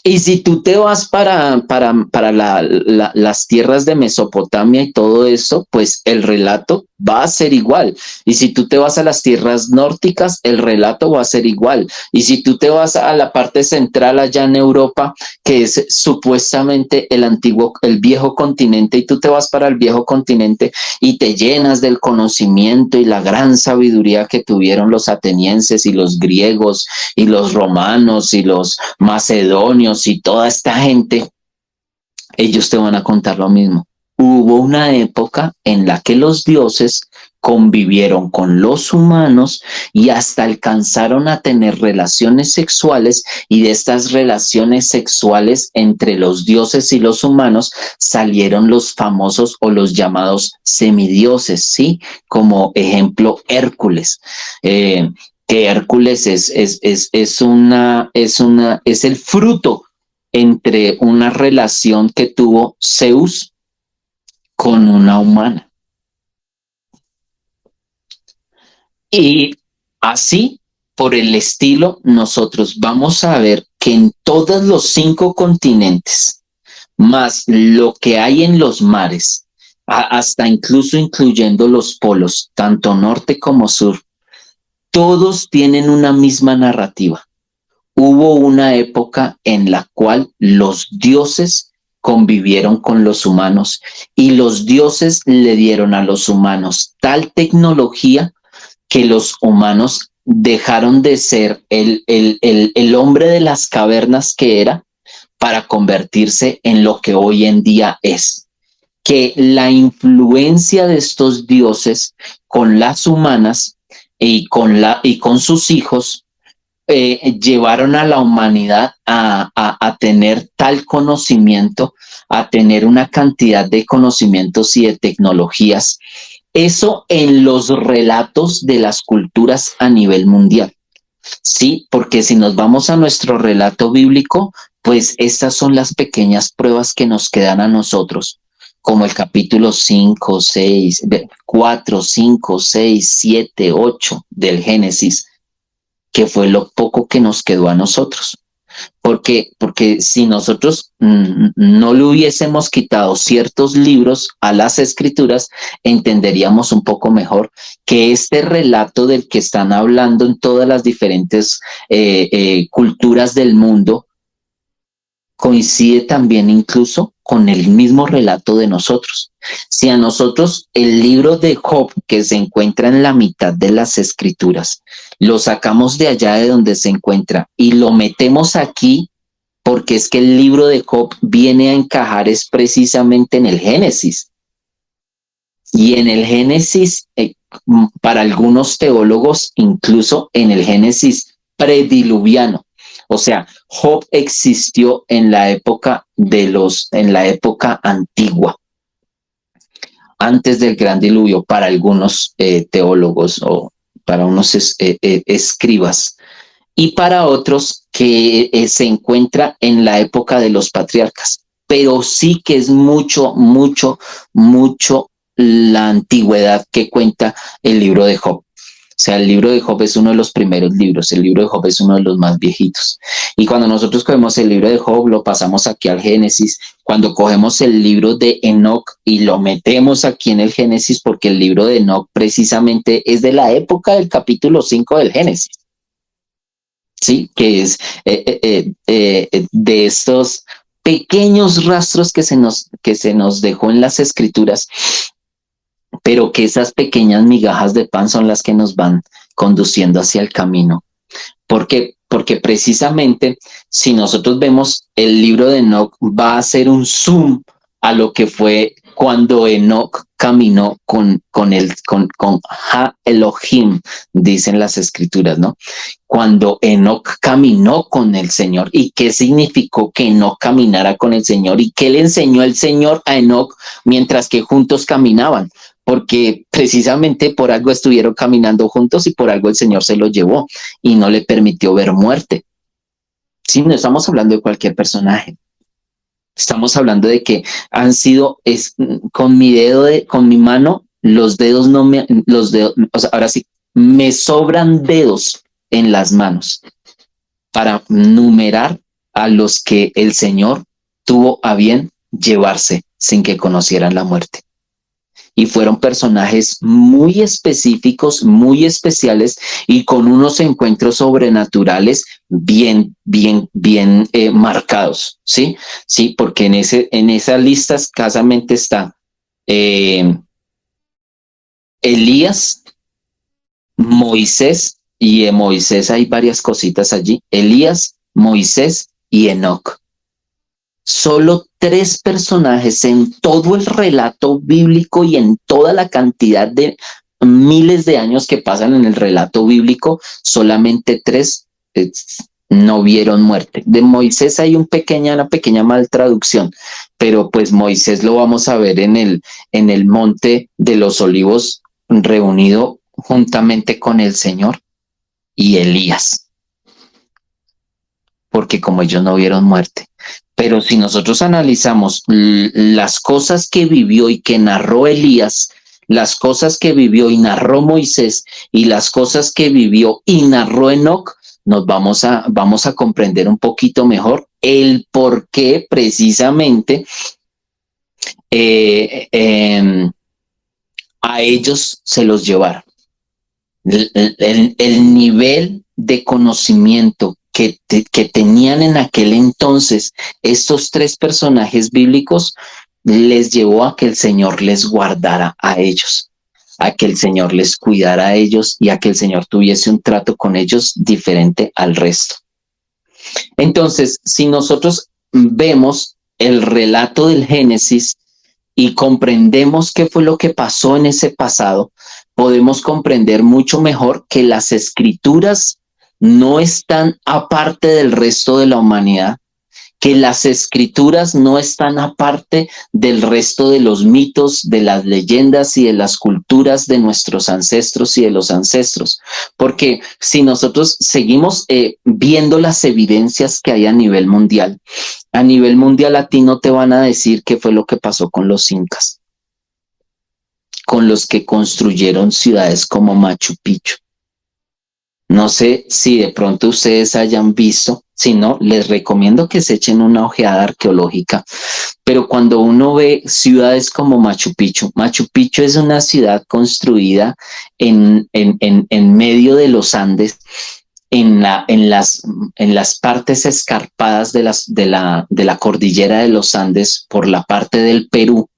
Y si tú te vas para las tierras de Mesopotamia y todo eso, pues el relato va a ser igual. Y si tú te vas a las tierras nórdicas, el relato va a ser igual. Y si tú te vas a la parte central allá en Europa, que es supuestamente el antiguo, el viejo continente, y tú te vas para el viejo continente y te llenas del conocimiento y la gran sabiduría que tuvieron los atenienses y los griegos y los romanos y los macedonios y toda esta gente, ellos te van a contar lo mismo. Hubo una época en la que los dioses convivieron con los humanos y hasta alcanzaron a tener relaciones sexuales, y de estas relaciones sexuales entre los dioses y los humanos salieron los famosos o los llamados semidioses, ¿sí? Como ejemplo Hércules. Que Hércules es el fruto entre una relación que tuvo Zeus con una humana. Y así, por el estilo, nosotros vamos a ver que en todos los 5 continentes, más lo que hay en los mares, hasta incluso incluyendo los polos, tanto norte como sur, todos tienen una misma narrativa. Hubo una época en la cual los dioses convivieron con los humanos y los dioses le dieron a los humanos tal tecnología que los humanos dejaron de ser el hombre de las cavernas que era para convertirse en lo que hoy en día es. Que la influencia de estos dioses con las humanas y con sus hijos llevaron a la humanidad a tener tal conocimiento, a tener una cantidad de conocimientos y de tecnologías. Eso en los relatos de las culturas a nivel mundial. Sí, porque si nos vamos a nuestro relato bíblico, pues estas son las pequeñas pruebas que nos quedan a nosotros, como el capítulo 5, 6, 4, 5, 6, 7, 8 del Génesis, que fue lo poco que nos quedó a nosotros. Porque si nosotros no le hubiésemos quitado ciertos libros a las escrituras, entenderíamos un poco mejor que este relato del que están hablando en todas las diferentes culturas del mundo coincide también incluso con el mismo relato de nosotros. Si a nosotros el libro de Job, que se encuentra en la mitad de las escrituras, lo sacamos de allá de donde se encuentra y lo metemos aquí, porque es que el libro de Job viene a encajar es precisamente en el Génesis. Y en el Génesis, para algunos teólogos, incluso en el Génesis prediluviano. O sea, Job existió en la época en la época antigua, antes del gran diluvio, para algunos teólogos o para unos escribas, y para otros que se encuentra en la época de los patriarcas. Pero sí que es mucho, mucho, mucho la antigüedad que cuenta el libro de Job. O sea, el libro de Job es uno de los primeros libros, el libro de Job es uno de los más viejitos. Y cuando nosotros cogemos el libro de Job, lo pasamos aquí al Génesis. Cuando cogemos el libro de Enoc y lo metemos aquí en el Génesis, porque el libro de Enoc precisamente es de la época del capítulo 5 del Génesis. Sí, que es de estos pequeños rastros que se nos dejó en las escrituras, pero que esas pequeñas migajas de pan son las que nos van conduciendo hacia el camino. ¿Por qué? Porque precisamente si nosotros vemos el libro de Enoc, va a ser un zoom a lo que fue cuando Enoc caminó con Ha Elohim, dicen las escrituras, ¿no? Cuando Enoc caminó con el Señor. ¿Y qué significó que Enoc caminara con el Señor? ¿Y qué le enseñó el Señor a Enoc mientras que juntos caminaban? Porque precisamente por algo estuvieron caminando juntos y por algo el Señor se los llevó y no le permitió ver muerte. Sí, no estamos hablando de cualquier personaje. Estamos hablando de que han sido, con mi dedo, con mi mano, los dedos no me, los dedos, o sea, ahora sí, me sobran dedos en las manos para numerar a los que el Señor tuvo a bien llevarse sin que conocieran la muerte. Y fueron personajes muy específicos, muy especiales y con unos encuentros sobrenaturales bien marcados, ¿sí? Sí, porque en esa lista escasamente está eh, Elías, Moisés, y de Moisés hay varias cositas allí, Elías, Moisés y Enoc. Solo tres personajes en todo el relato bíblico y en toda la cantidad de miles de años que pasan en el relato bíblico, solamente tres no vieron muerte. De Moisés hay una pequeña mal traducción, pero pues Moisés lo vamos a ver en el monte de los olivos reunido juntamente con el Señor y Elías, porque como ellos no vieron muerte. Pero si nosotros analizamos las cosas que vivió y que narró Elías, las cosas que vivió y narró Moisés y las cosas que vivió y narró Enoc, nos vamos a comprender un poquito mejor el por qué precisamente a ellos se los llevaron. El nivel de conocimiento que tenían en aquel entonces estos tres personajes bíblicos les llevó a que el Señor les guardara a ellos, a que el Señor les cuidara a ellos y a que el Señor tuviese un trato con ellos diferente al resto. Entonces, si nosotros vemos el relato del Génesis y comprendemos qué fue lo que pasó en ese pasado, podemos comprender mucho mejor que las escrituras no están aparte del resto de la humanidad, que las escrituras no están aparte del resto de los mitos, de las leyendas y de las culturas de nuestros ancestros y de los ancestros. Porque si nosotros seguimos viendo las evidencias que hay a nivel mundial a ti no te van a decir qué fue lo que pasó con los incas, con los que construyeron ciudades como Machu Picchu. No sé si de pronto ustedes hayan visto, si no, les recomiendo que se echen una ojeada arqueológica. Pero cuando uno ve ciudades como Machu Picchu, Machu Picchu es una ciudad construida en medio de los Andes, en las partes escarpadas de la cordillera de los Andes, por la parte del Perú,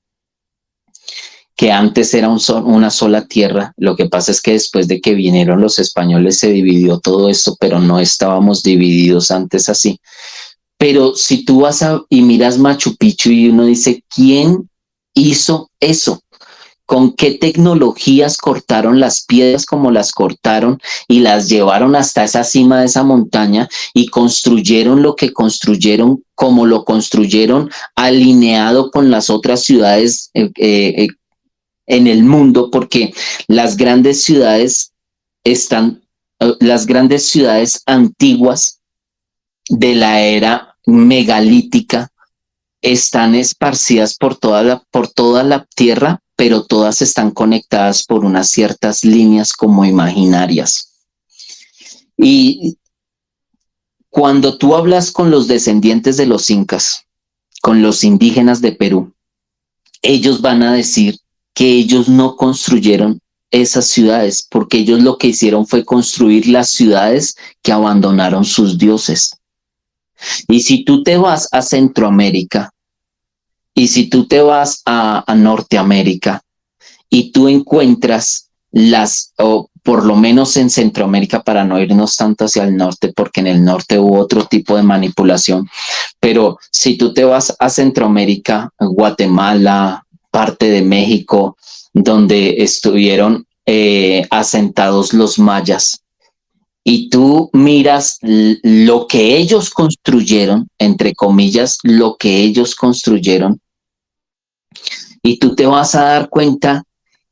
que antes era una sola tierra. Lo que pasa es que después de que vinieron los españoles se dividió todo esto, pero no estábamos divididos antes así. Pero si tú vas y miras Machu Picchu y uno dice, ¿quién hizo eso? ¿Con qué tecnologías cortaron las piedras como las cortaron y las llevaron hasta esa cima de esa montaña y construyeron lo que construyeron, como lo construyeron, alineado con las otras ciudades en el mundo? Porque las grandes ciudades las grandes ciudades antiguas de la era megalítica están esparcidas por toda la tierra, pero todas están conectadas por unas ciertas líneas como imaginarias. Y cuando tú hablas con los descendientes de los incas, con los indígenas de Perú, ellos van a decir que ellos no construyeron esas ciudades, porque ellos lo que hicieron fue construir las ciudades que abandonaron sus dioses. Y si tú te vas a Centroamérica, y si tú te vas a Norteamérica, y tú encuentras o por lo menos en Centroamérica, para no irnos tanto hacia el norte, porque en el norte hubo otro tipo de manipulación, pero si tú te vas a Centroamérica, Guatemala, parte de México, donde estuvieron asentados los mayas, y tú miras lo que ellos construyeron, entre comillas, lo que ellos construyeron, y tú te vas a dar cuenta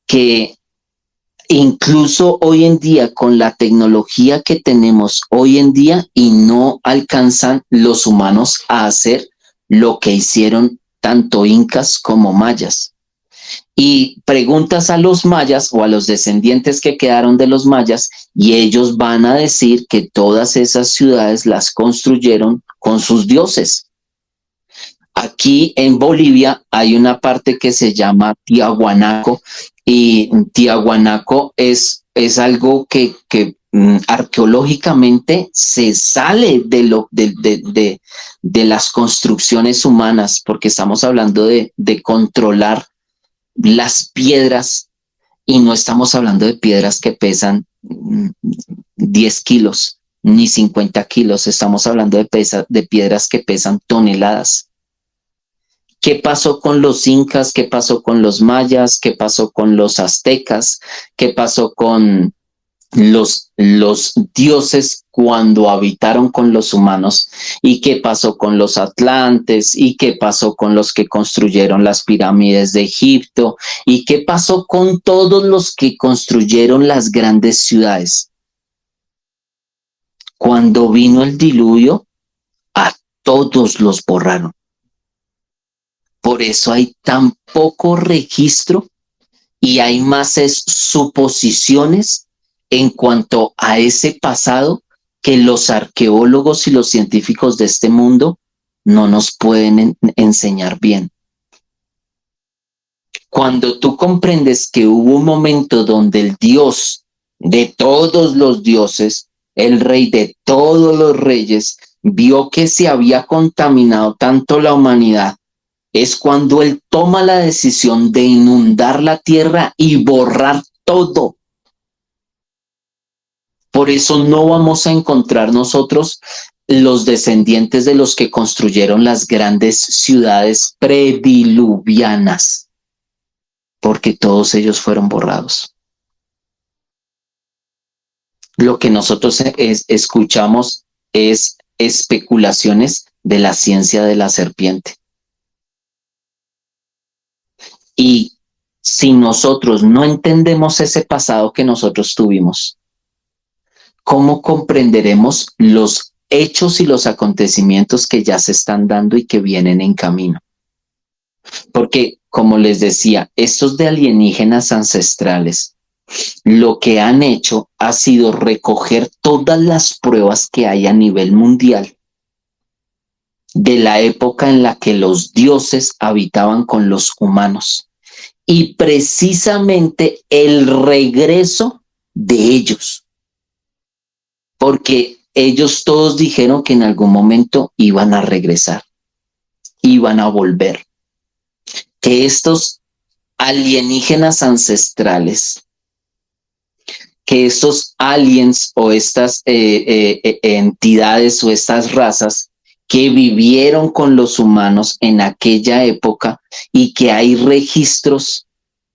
que incluso hoy en día, con la tecnología que tenemos hoy en día, y no alcanzan los humanos a hacer lo que hicieron tanto incas como mayas. Y preguntas a los mayas o a los descendientes que quedaron de los mayas y ellos van a decir que todas esas ciudades las construyeron con sus dioses. Aquí en Bolivia hay una parte que se llama Tiahuanaco y Tiahuanaco es algo que arqueológicamente se sale de las construcciones humanas, porque estamos hablando de controlar las piedras y no estamos hablando de piedras que pesan 10 kilos ni 50 kilos, estamos hablando de piedras que pesan toneladas. ¿Qué pasó con los incas? ¿Qué pasó con los mayas? ¿Qué pasó con los aztecas? ¿Qué pasó con los dioses cuando habitaron con los humanos? ¿Y qué pasó con los atlantes? ¿Y qué pasó con los que construyeron las pirámides de Egipto? ¿Y qué pasó con todos los que construyeron las grandes ciudades? Cuando vino el diluvio, a todos los borraron. Por eso hay tan poco registro y hay más suposiciones en cuanto a ese pasado que los arqueólogos y los científicos de este mundo no nos pueden enseñar bien. Cuando tú comprendes que hubo un momento donde el Dios de todos los dioses, el rey de todos los reyes, vio que se había contaminado tanto la humanidad, es cuando él toma la decisión de inundar la tierra y borrar todo. Por eso no vamos a encontrar nosotros los descendientes de los que construyeron las grandes ciudades prediluvianas, porque todos ellos fueron borrados. Lo que nosotros escuchamos es especulaciones de la ciencia de la serpiente. Y si nosotros no entendemos ese pasado que nosotros tuvimos, ¿cómo comprenderemos los hechos y los acontecimientos que ya se están dando y que vienen en camino? Porque, como les decía, estos de alienígenas ancestrales, lo que han hecho ha sido recoger todas las pruebas que hay a nivel mundial de la época en la que los dioses habitaban con los humanos y precisamente el regreso de ellos, porque ellos todos dijeron que en algún momento iban a regresar, iban a volver, que estos alienígenas ancestrales, que estos aliens o estas entidades o estas razas que vivieron con los humanos en aquella época y que hay registros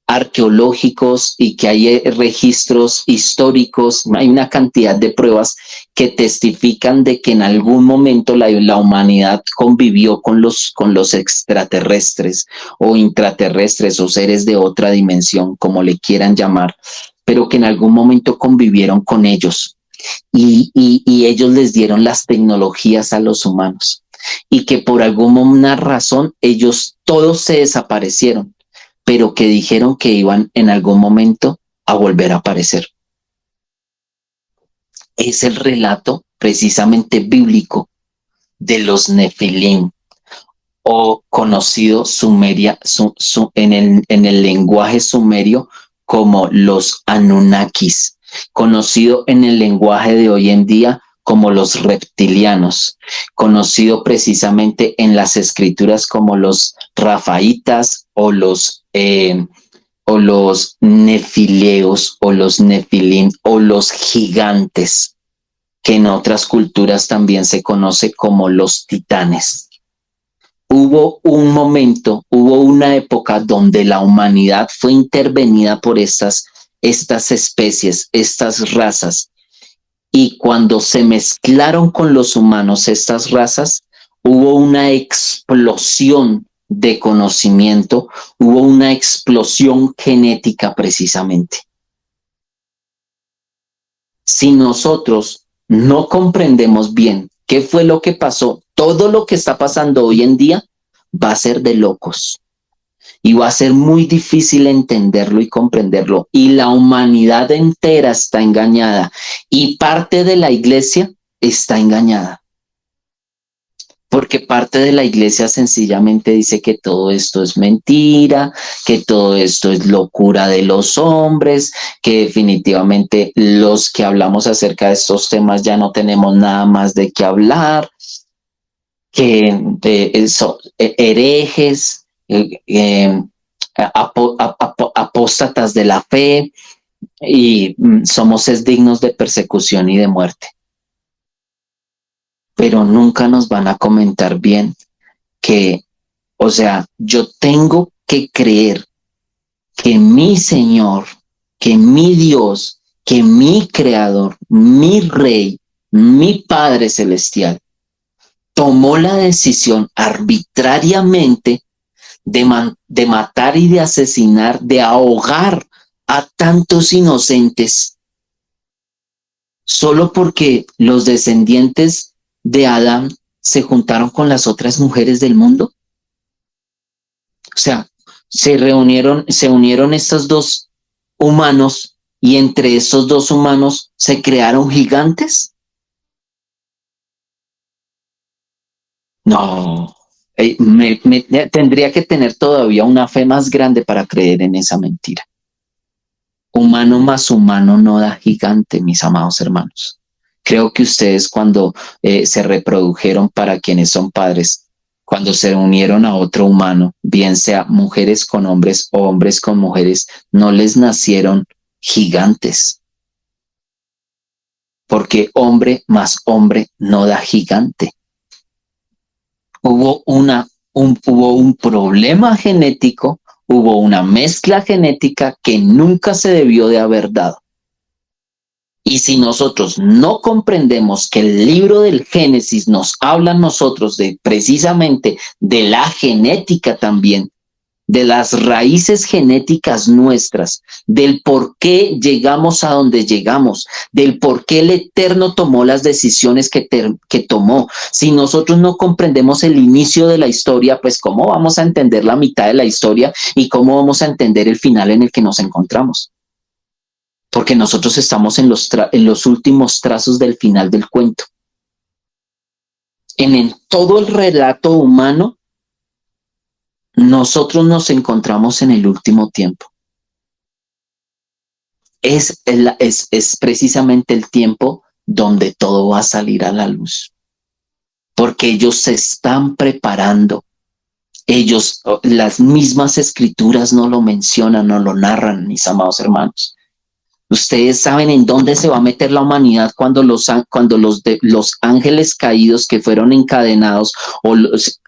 arqueológicos y que hay registros históricos, hay una cantidad de pruebas que testifican de que en algún momento la humanidad convivió con los extraterrestres o intraterrestres o seres de otra dimensión, como le quieran llamar, pero que en algún momento convivieron con ellos. Y ellos les dieron las tecnologías a los humanos y que por alguna razón ellos todos se desaparecieron, pero que dijeron que iban en algún momento a volver a aparecer. Es el relato precisamente bíblico de los Nefilim, o conocido en el lenguaje sumerio como los Anunnakis, conocido en el lenguaje de hoy en día como los reptilianos, conocido precisamente en las escrituras como los Rafaitas o los nefileos o los nefilim o los gigantes, que en otras culturas también se conoce como los titanes. Hubo un momento, hubo una época donde la humanidad fue intervenida por estas especies, estas razas, y cuando se mezclaron con los humanos estas razas, hubo una explosión de conocimiento, hubo una explosión genética precisamente. Si nosotros no comprendemos bien qué fue lo que pasó, todo lo que está pasando hoy en día va a ser de locos. y va a ser muy difícil entenderlo y comprenderlo. Y la humanidad entera está engañada y parte de la iglesia está engañada. Porque parte de la iglesia sencillamente dice que todo esto es mentira, que todo esto es locura de los hombres, que definitivamente los que hablamos acerca de estos temas ya no tenemos nada más de qué hablar, que herejes, apóstatas de la fe y somos dignos de persecución y de muerte. Pero nunca nos van a comentar bien que, o sea, yo tengo que creer que mi Señor, que mi Dios, que mi Creador, mi Rey, mi Padre Celestial, tomó la decisión arbitrariamente de matar y de asesinar, de ahogar a tantos inocentes, solo porque los descendientes de Adán se juntaron con las otras mujeres del mundo. O sea, se unieron estos dos humanos y entre esos dos humanos se crearon gigantes. No, tendría que tener todavía una fe más grande para creer en esa mentira. Humano más humano no da gigante, mis amados hermanos. Creo que ustedes cuando se reprodujeron para quienes son padres, cuando se unieron a otro humano, bien sea mujeres con hombres o hombres con mujeres, no les nacieron gigantes. Porque hombre más hombre no da gigante. Hubo un problema genético, hubo una mezcla genética que nunca se debió de haber dado. Y si nosotros no comprendemos que el libro del Génesis nos habla a nosotros de precisamente de la genética también, de las raíces genéticas nuestras, del por qué llegamos a donde llegamos, del por qué el Eterno tomó las decisiones que tomó. Si nosotros no comprendemos el inicio de la historia, pues ¿cómo vamos a entender la mitad de la historia y cómo vamos a entender el final en el que nos encontramos? Porque nosotros estamos en los últimos trazos del final del cuento. En todo el relato humano, nosotros nos encontramos en el último tiempo. Es precisamente el tiempo donde todo va a salir a la luz. Porque ellos se están preparando. Ellos, las mismas escrituras no lo mencionan, no lo narran, mis amados hermanos. Ustedes saben en dónde se va a meter la humanidad cuando los ángeles caídos que fueron encadenados o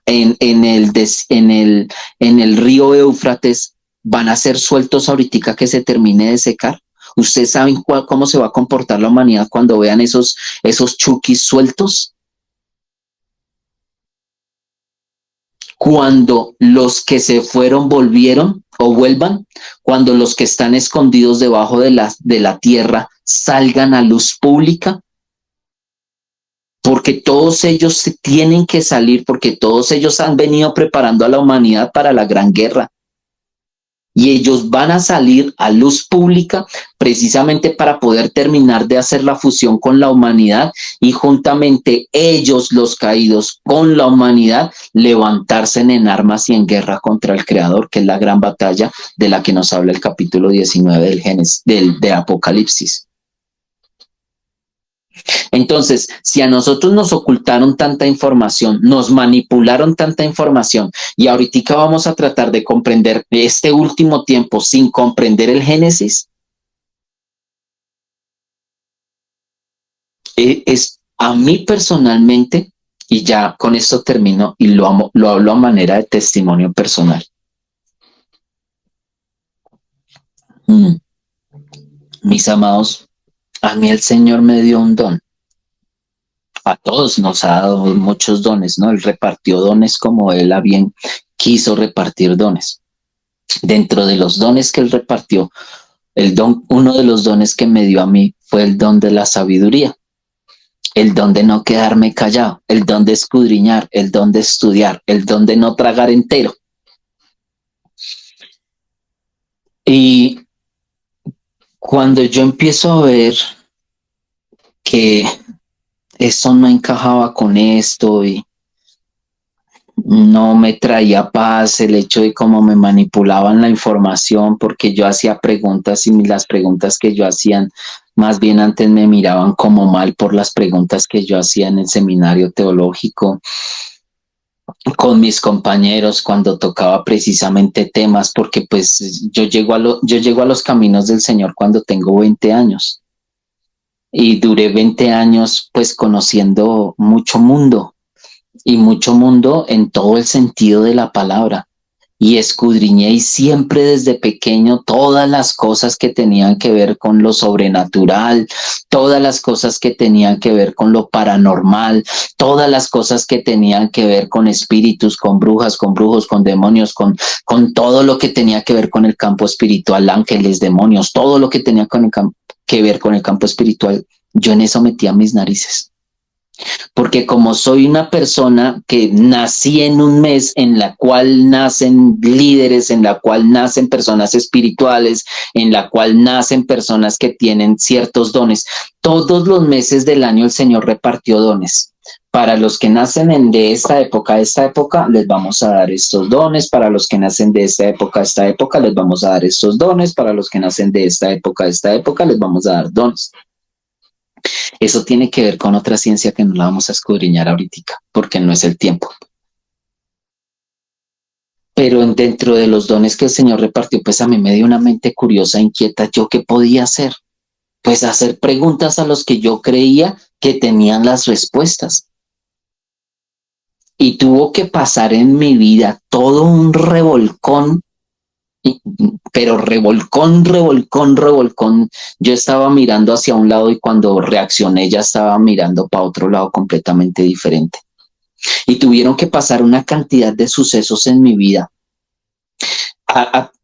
en el río Éufrates van a ser sueltos ahorita que se termine de secar. ¿Ustedes saben cómo se va a comportar la humanidad cuando vean esos chukis sueltos? Cuando los que se fueron volvieron o vuelvan, cuando los que están escondidos debajo de la tierra salgan a luz pública, porque todos ellos tienen que salir, porque todos ellos han venido preparando a la humanidad para la gran guerra. Y ellos van a salir a luz pública precisamente para poder terminar de hacer la fusión con la humanidad y juntamente ellos, los caídos, con la humanidad, levantarse en armas y en guerra contra el Creador, que es la gran batalla de la que nos habla el capítulo 19 del Génesis, de Apocalipsis. Entonces, si a nosotros nos ocultaron tanta información, nos manipularon tanta información y ahorita vamos a tratar de comprender este último tiempo sin comprender el Génesis, es a mí personalmente, y ya con esto termino y lo hablo a manera de testimonio personal. Mis amados, a mí el Señor me dio un don. A todos nos ha dado muchos dones, ¿no? Él repartió dones como él a bien quiso repartir dones. Dentro de los dones que él repartió, uno de los dones que me dio a mí fue el don de la sabiduría, el don de no quedarme callado, el don de escudriñar, el don de estudiar, el don de no tragar entero. Y cuando yo empiezo a ver que esto no encajaba con esto y no me traía paz el hecho de cómo me manipulaban la información, porque yo hacía preguntas y las preguntas que yo hacía, más bien antes me miraban como mal por las preguntas que yo hacía en el seminario teológico con mis compañeros cuando tocaba precisamente temas, porque pues yo llego a los caminos del Señor cuando tengo 20 años y duré 20 años pues conociendo mucho mundo en todo el sentido de la palabra. Y escudriñé y siempre desde pequeño todas las cosas que tenían que ver con lo sobrenatural, todas las cosas que tenían que ver con lo paranormal, todas las cosas que tenían que ver con espíritus, con brujas, con brujos, con demonios, con todo lo que tenía que ver con el campo espiritual, ángeles, demonios, todo lo que tenía que ver con el campo espiritual. Yo en eso metía mis narices porque como soy una persona que nací en un mes en la cual nacen líderes, en la cual nacen personas espirituales, en la cual nacen personas que tienen ciertos dones, todos los meses del año el Señor repartió dones. Para los que nacen de esta época, les vamos a dar estos dones. Para los que nacen de esta época, les vamos a dar estos dones. Para los que nacen de esta época, les vamos a dar dones. Eso tiene que ver con otra ciencia que no la vamos a escudriñar ahorita, porque no es el tiempo. Pero dentro de los dones que el Señor repartió, pues a mí me dio una mente curiosa, inquieta. ¿Yo qué podía hacer? Pues hacer preguntas a los que yo creía que tenían las respuestas. Y tuvo que pasar en mi vida todo un revolcón, pero revolcón, revolcón, revolcón. Yo estaba mirando hacia un lado y cuando reaccioné ya estaba mirando para otro lado completamente diferente. Y tuvieron que pasar una cantidad de sucesos en mi vida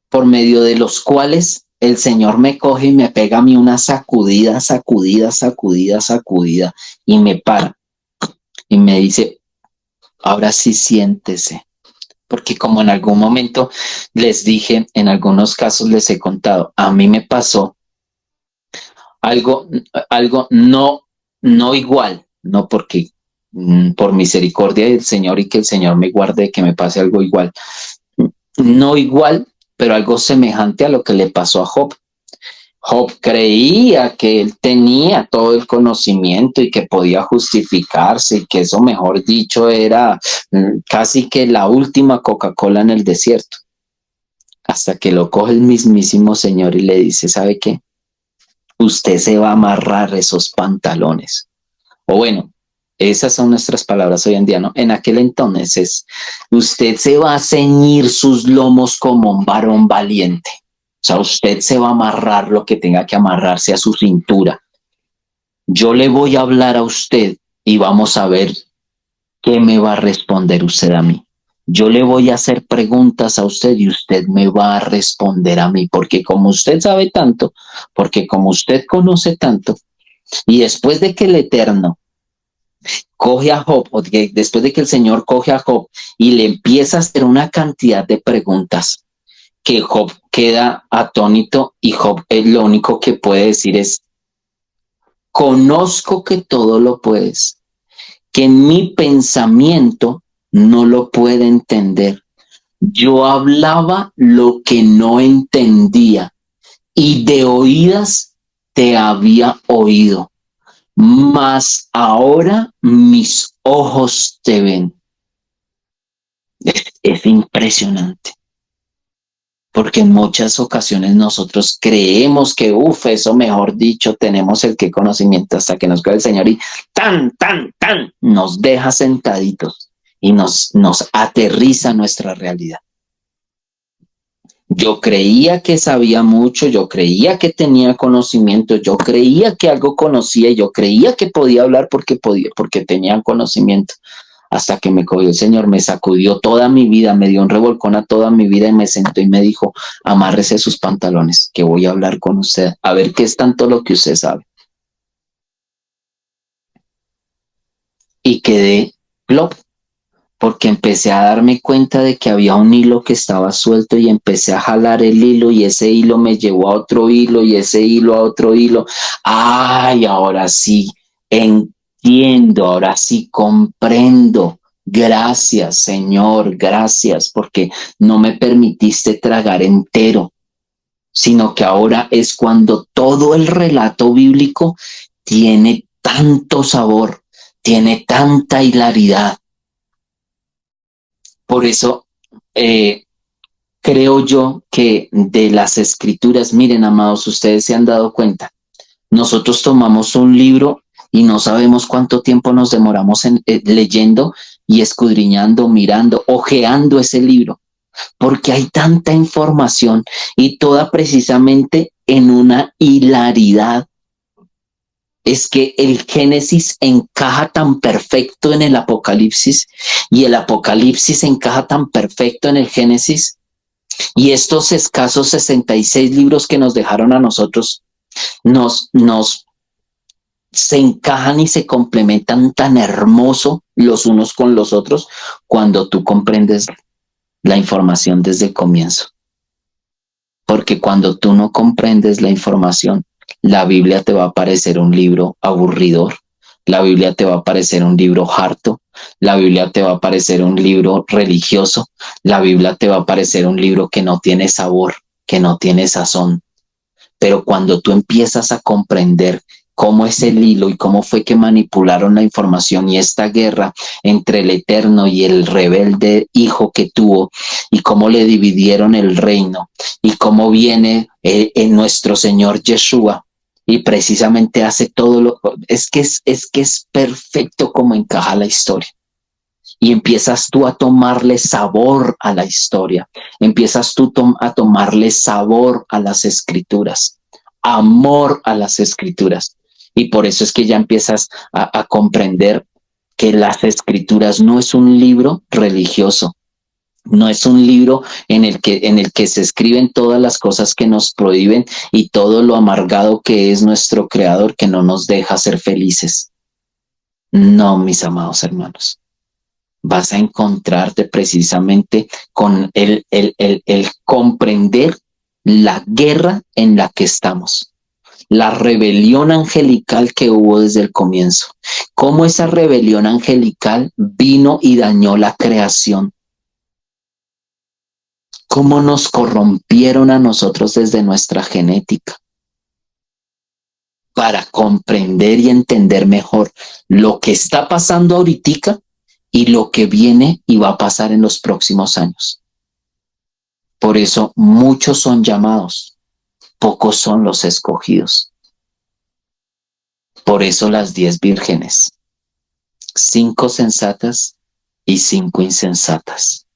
por medio de los cuales el Señor me coge y me pega a mí una sacudida, sacudida, sacudida, sacudida y me para y me dice, ahora sí siéntese. Porque como en algún momento les dije, en algunos casos les he contado, a mí me pasó algo, algo no igual, no porque por misericordia del Señor y que el Señor me guarde que me pase algo igual, no igual, pero algo semejante a lo que le pasó a Job. Job creía que él tenía todo el conocimiento y que podía justificarse y que eso, mejor dicho, era casi que la última Coca-Cola en el desierto. Hasta que lo coge el mismísimo Señor y le dice, ¿sabe qué? Usted se va a amarrar esos pantalones. O bueno, esas son nuestras palabras hoy en día, ¿no? En aquel entonces, usted se va a ceñir sus lomos como un varón valiente. O sea, usted se va a amarrar lo que tenga que amarrarse a su cintura. Yo le voy a hablar a usted y vamos a ver qué me va a responder usted a mí. Yo le voy a hacer preguntas a usted y usted me va a responder a mí, porque como usted sabe tanto, porque como usted conoce tanto, y después de que el Eterno coge a Job, o después de que el Señor coge a Job y le empieza a hacer una cantidad de preguntas, que Job queda atónito y Job lo único que puede decir es, conozco que todo lo puedes, que mi pensamiento no lo puede entender. Yo hablaba lo que no entendía y de oídas te había oído, mas ahora mis ojos te ven. Es impresionante. Porque en muchas ocasiones nosotros creemos que, eso mejor dicho, tenemos el que conocimiento hasta que nos cae el Señor y nos deja sentaditos y nos aterriza nuestra realidad. Yo creía que sabía mucho, yo creía que tenía conocimiento, yo creía que algo conocía, yo creía que podía hablar porque tenía conocimiento. Hasta que me cogió el Señor, me sacudió toda mi vida, me dio un revolcón a toda mi vida y me sentó y me dijo, amárrese sus pantalones, que voy a hablar con usted, a ver qué es tanto lo que usted sabe. Y quedé plop, porque empecé a darme cuenta de que había un hilo que estaba suelto y empecé a jalar el hilo y ese hilo me llevó a otro hilo y ese hilo a otro hilo. Ay, ahora sí entiendo, ahora sí comprendo. Gracias, Señor, gracias, porque no me permitiste tragar entero, sino que ahora es cuando todo el relato bíblico tiene tanto sabor, tiene tanta hilaridad. Por eso eh, creo yo que de las escrituras, miren, amados, ustedes se han dado cuenta, nosotros tomamos un libro y no sabemos cuánto tiempo nos demoramos leyendo y escudriñando, mirando, hojeando ese libro, porque hay tanta información y toda precisamente en una hilaridad. Es que el Génesis encaja tan perfecto en el Apocalipsis y el Apocalipsis encaja tan perfecto en el Génesis, y estos escasos 66 libros que nos dejaron a nosotros nos se encajan y se complementan tan hermoso los unos con los otros cuando tú comprendes la información desde el comienzo. Porque cuando tú no comprendes la información, la Biblia te va a parecer un libro aburridor, la Biblia te va a parecer un libro harto, la Biblia te va a parecer un libro religioso, la Biblia te va a parecer un libro que no tiene sabor, que no tiene sazón. Pero cuando tú empiezas a comprender cómo es el hilo y cómo fue que manipularon la información y esta guerra entre el Eterno y el rebelde hijo que tuvo y cómo le dividieron el reino y cómo viene en nuestro Señor Yeshua y precisamente hace todo lo... Es perfecto como encaja la historia. Y empiezas tú a tomarle sabor a la historia, empiezas tú a tomarle sabor a las escrituras, amor a las escrituras. Y por eso es que ya empiezas a comprender que las escrituras no es un libro religioso, no es un libro en el que se escriben todas las cosas que nos prohíben y todo lo amargado que es nuestro creador que no nos deja ser felices. No, mis amados hermanos, vas a encontrarte precisamente con el comprender la guerra en la que estamos, la rebelión angelical que hubo desde el comienzo, cómo esa rebelión angelical vino y dañó la creación, cómo nos corrompieron a nosotros desde nuestra genética para comprender y entender mejor lo que está pasando ahorita y lo que viene y va a pasar en los próximos años. Por eso muchos son llamados, pocos son los escogidos. Por eso las 10 vírgenes, 5 sensatas y 5 insensatas.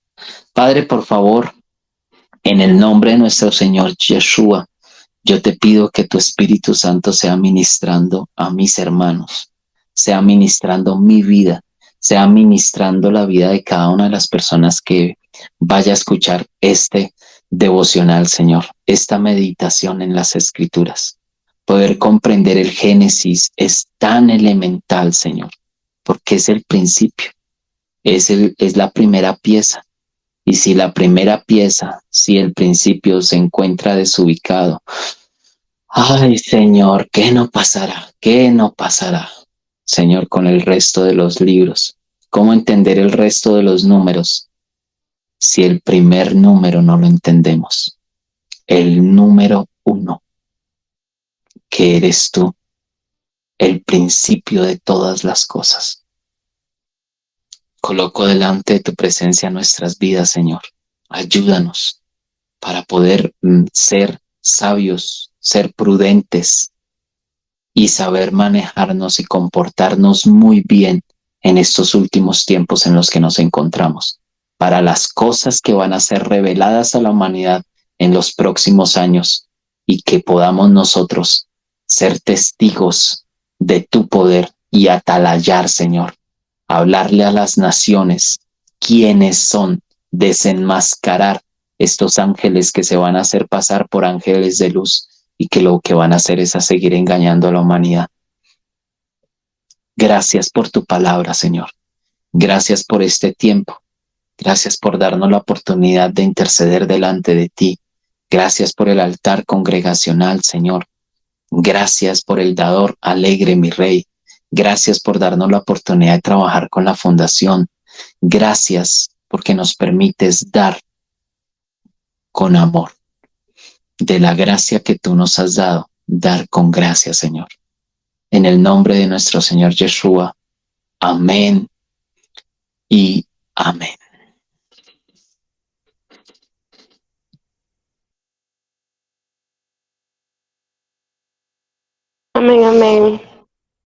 Padre, por favor, en el nombre de nuestro Señor Yeshua, yo te pido que tu Espíritu Santo sea ministrando a mis hermanos, sea ministrando mi vida, sea ministrando la vida de cada una de las personas que vaya a escuchar este devocional, Señor, esta meditación en las Escrituras. Poder comprender el Génesis es tan elemental, Señor, porque es el principio, es la primera pieza. Y si la primera pieza, si el principio se encuentra desubicado, ay, Señor, ¿qué no pasará? ¿Qué no pasará, Señor, con el resto de los libros? ¿Cómo entender el resto de los números si el primer número no lo entendemos? El número 1, que eres tú, el principio de todas las cosas. Coloco delante de tu presencia nuestras vidas, Señor. Ayúdanos para poder ser sabios, ser prudentes y saber manejarnos y comportarnos muy bien en estos últimos tiempos en los que nos encontramos, para las cosas que van a ser reveladas a la humanidad en los próximos años y que podamos nosotros ser testigos de tu poder y atalayar, Señor, hablarle a las naciones quiénes son, desenmascarar estos ángeles que se van a hacer pasar por ángeles de luz y que lo que van a hacer es a seguir engañando a la humanidad. Gracias por tu palabra, Señor. Gracias por este tiempo. Gracias por darnos la oportunidad de interceder delante de ti. Gracias por el altar congregacional, Señor. Gracias por el dador alegre, mi Rey. Gracias por darnos la oportunidad de trabajar con la fundación. Gracias porque nos permites dar con amor. De la gracia que tú nos has dado, dar con gracia, Señor. En el nombre de nuestro Señor Yeshua. Amén y amén.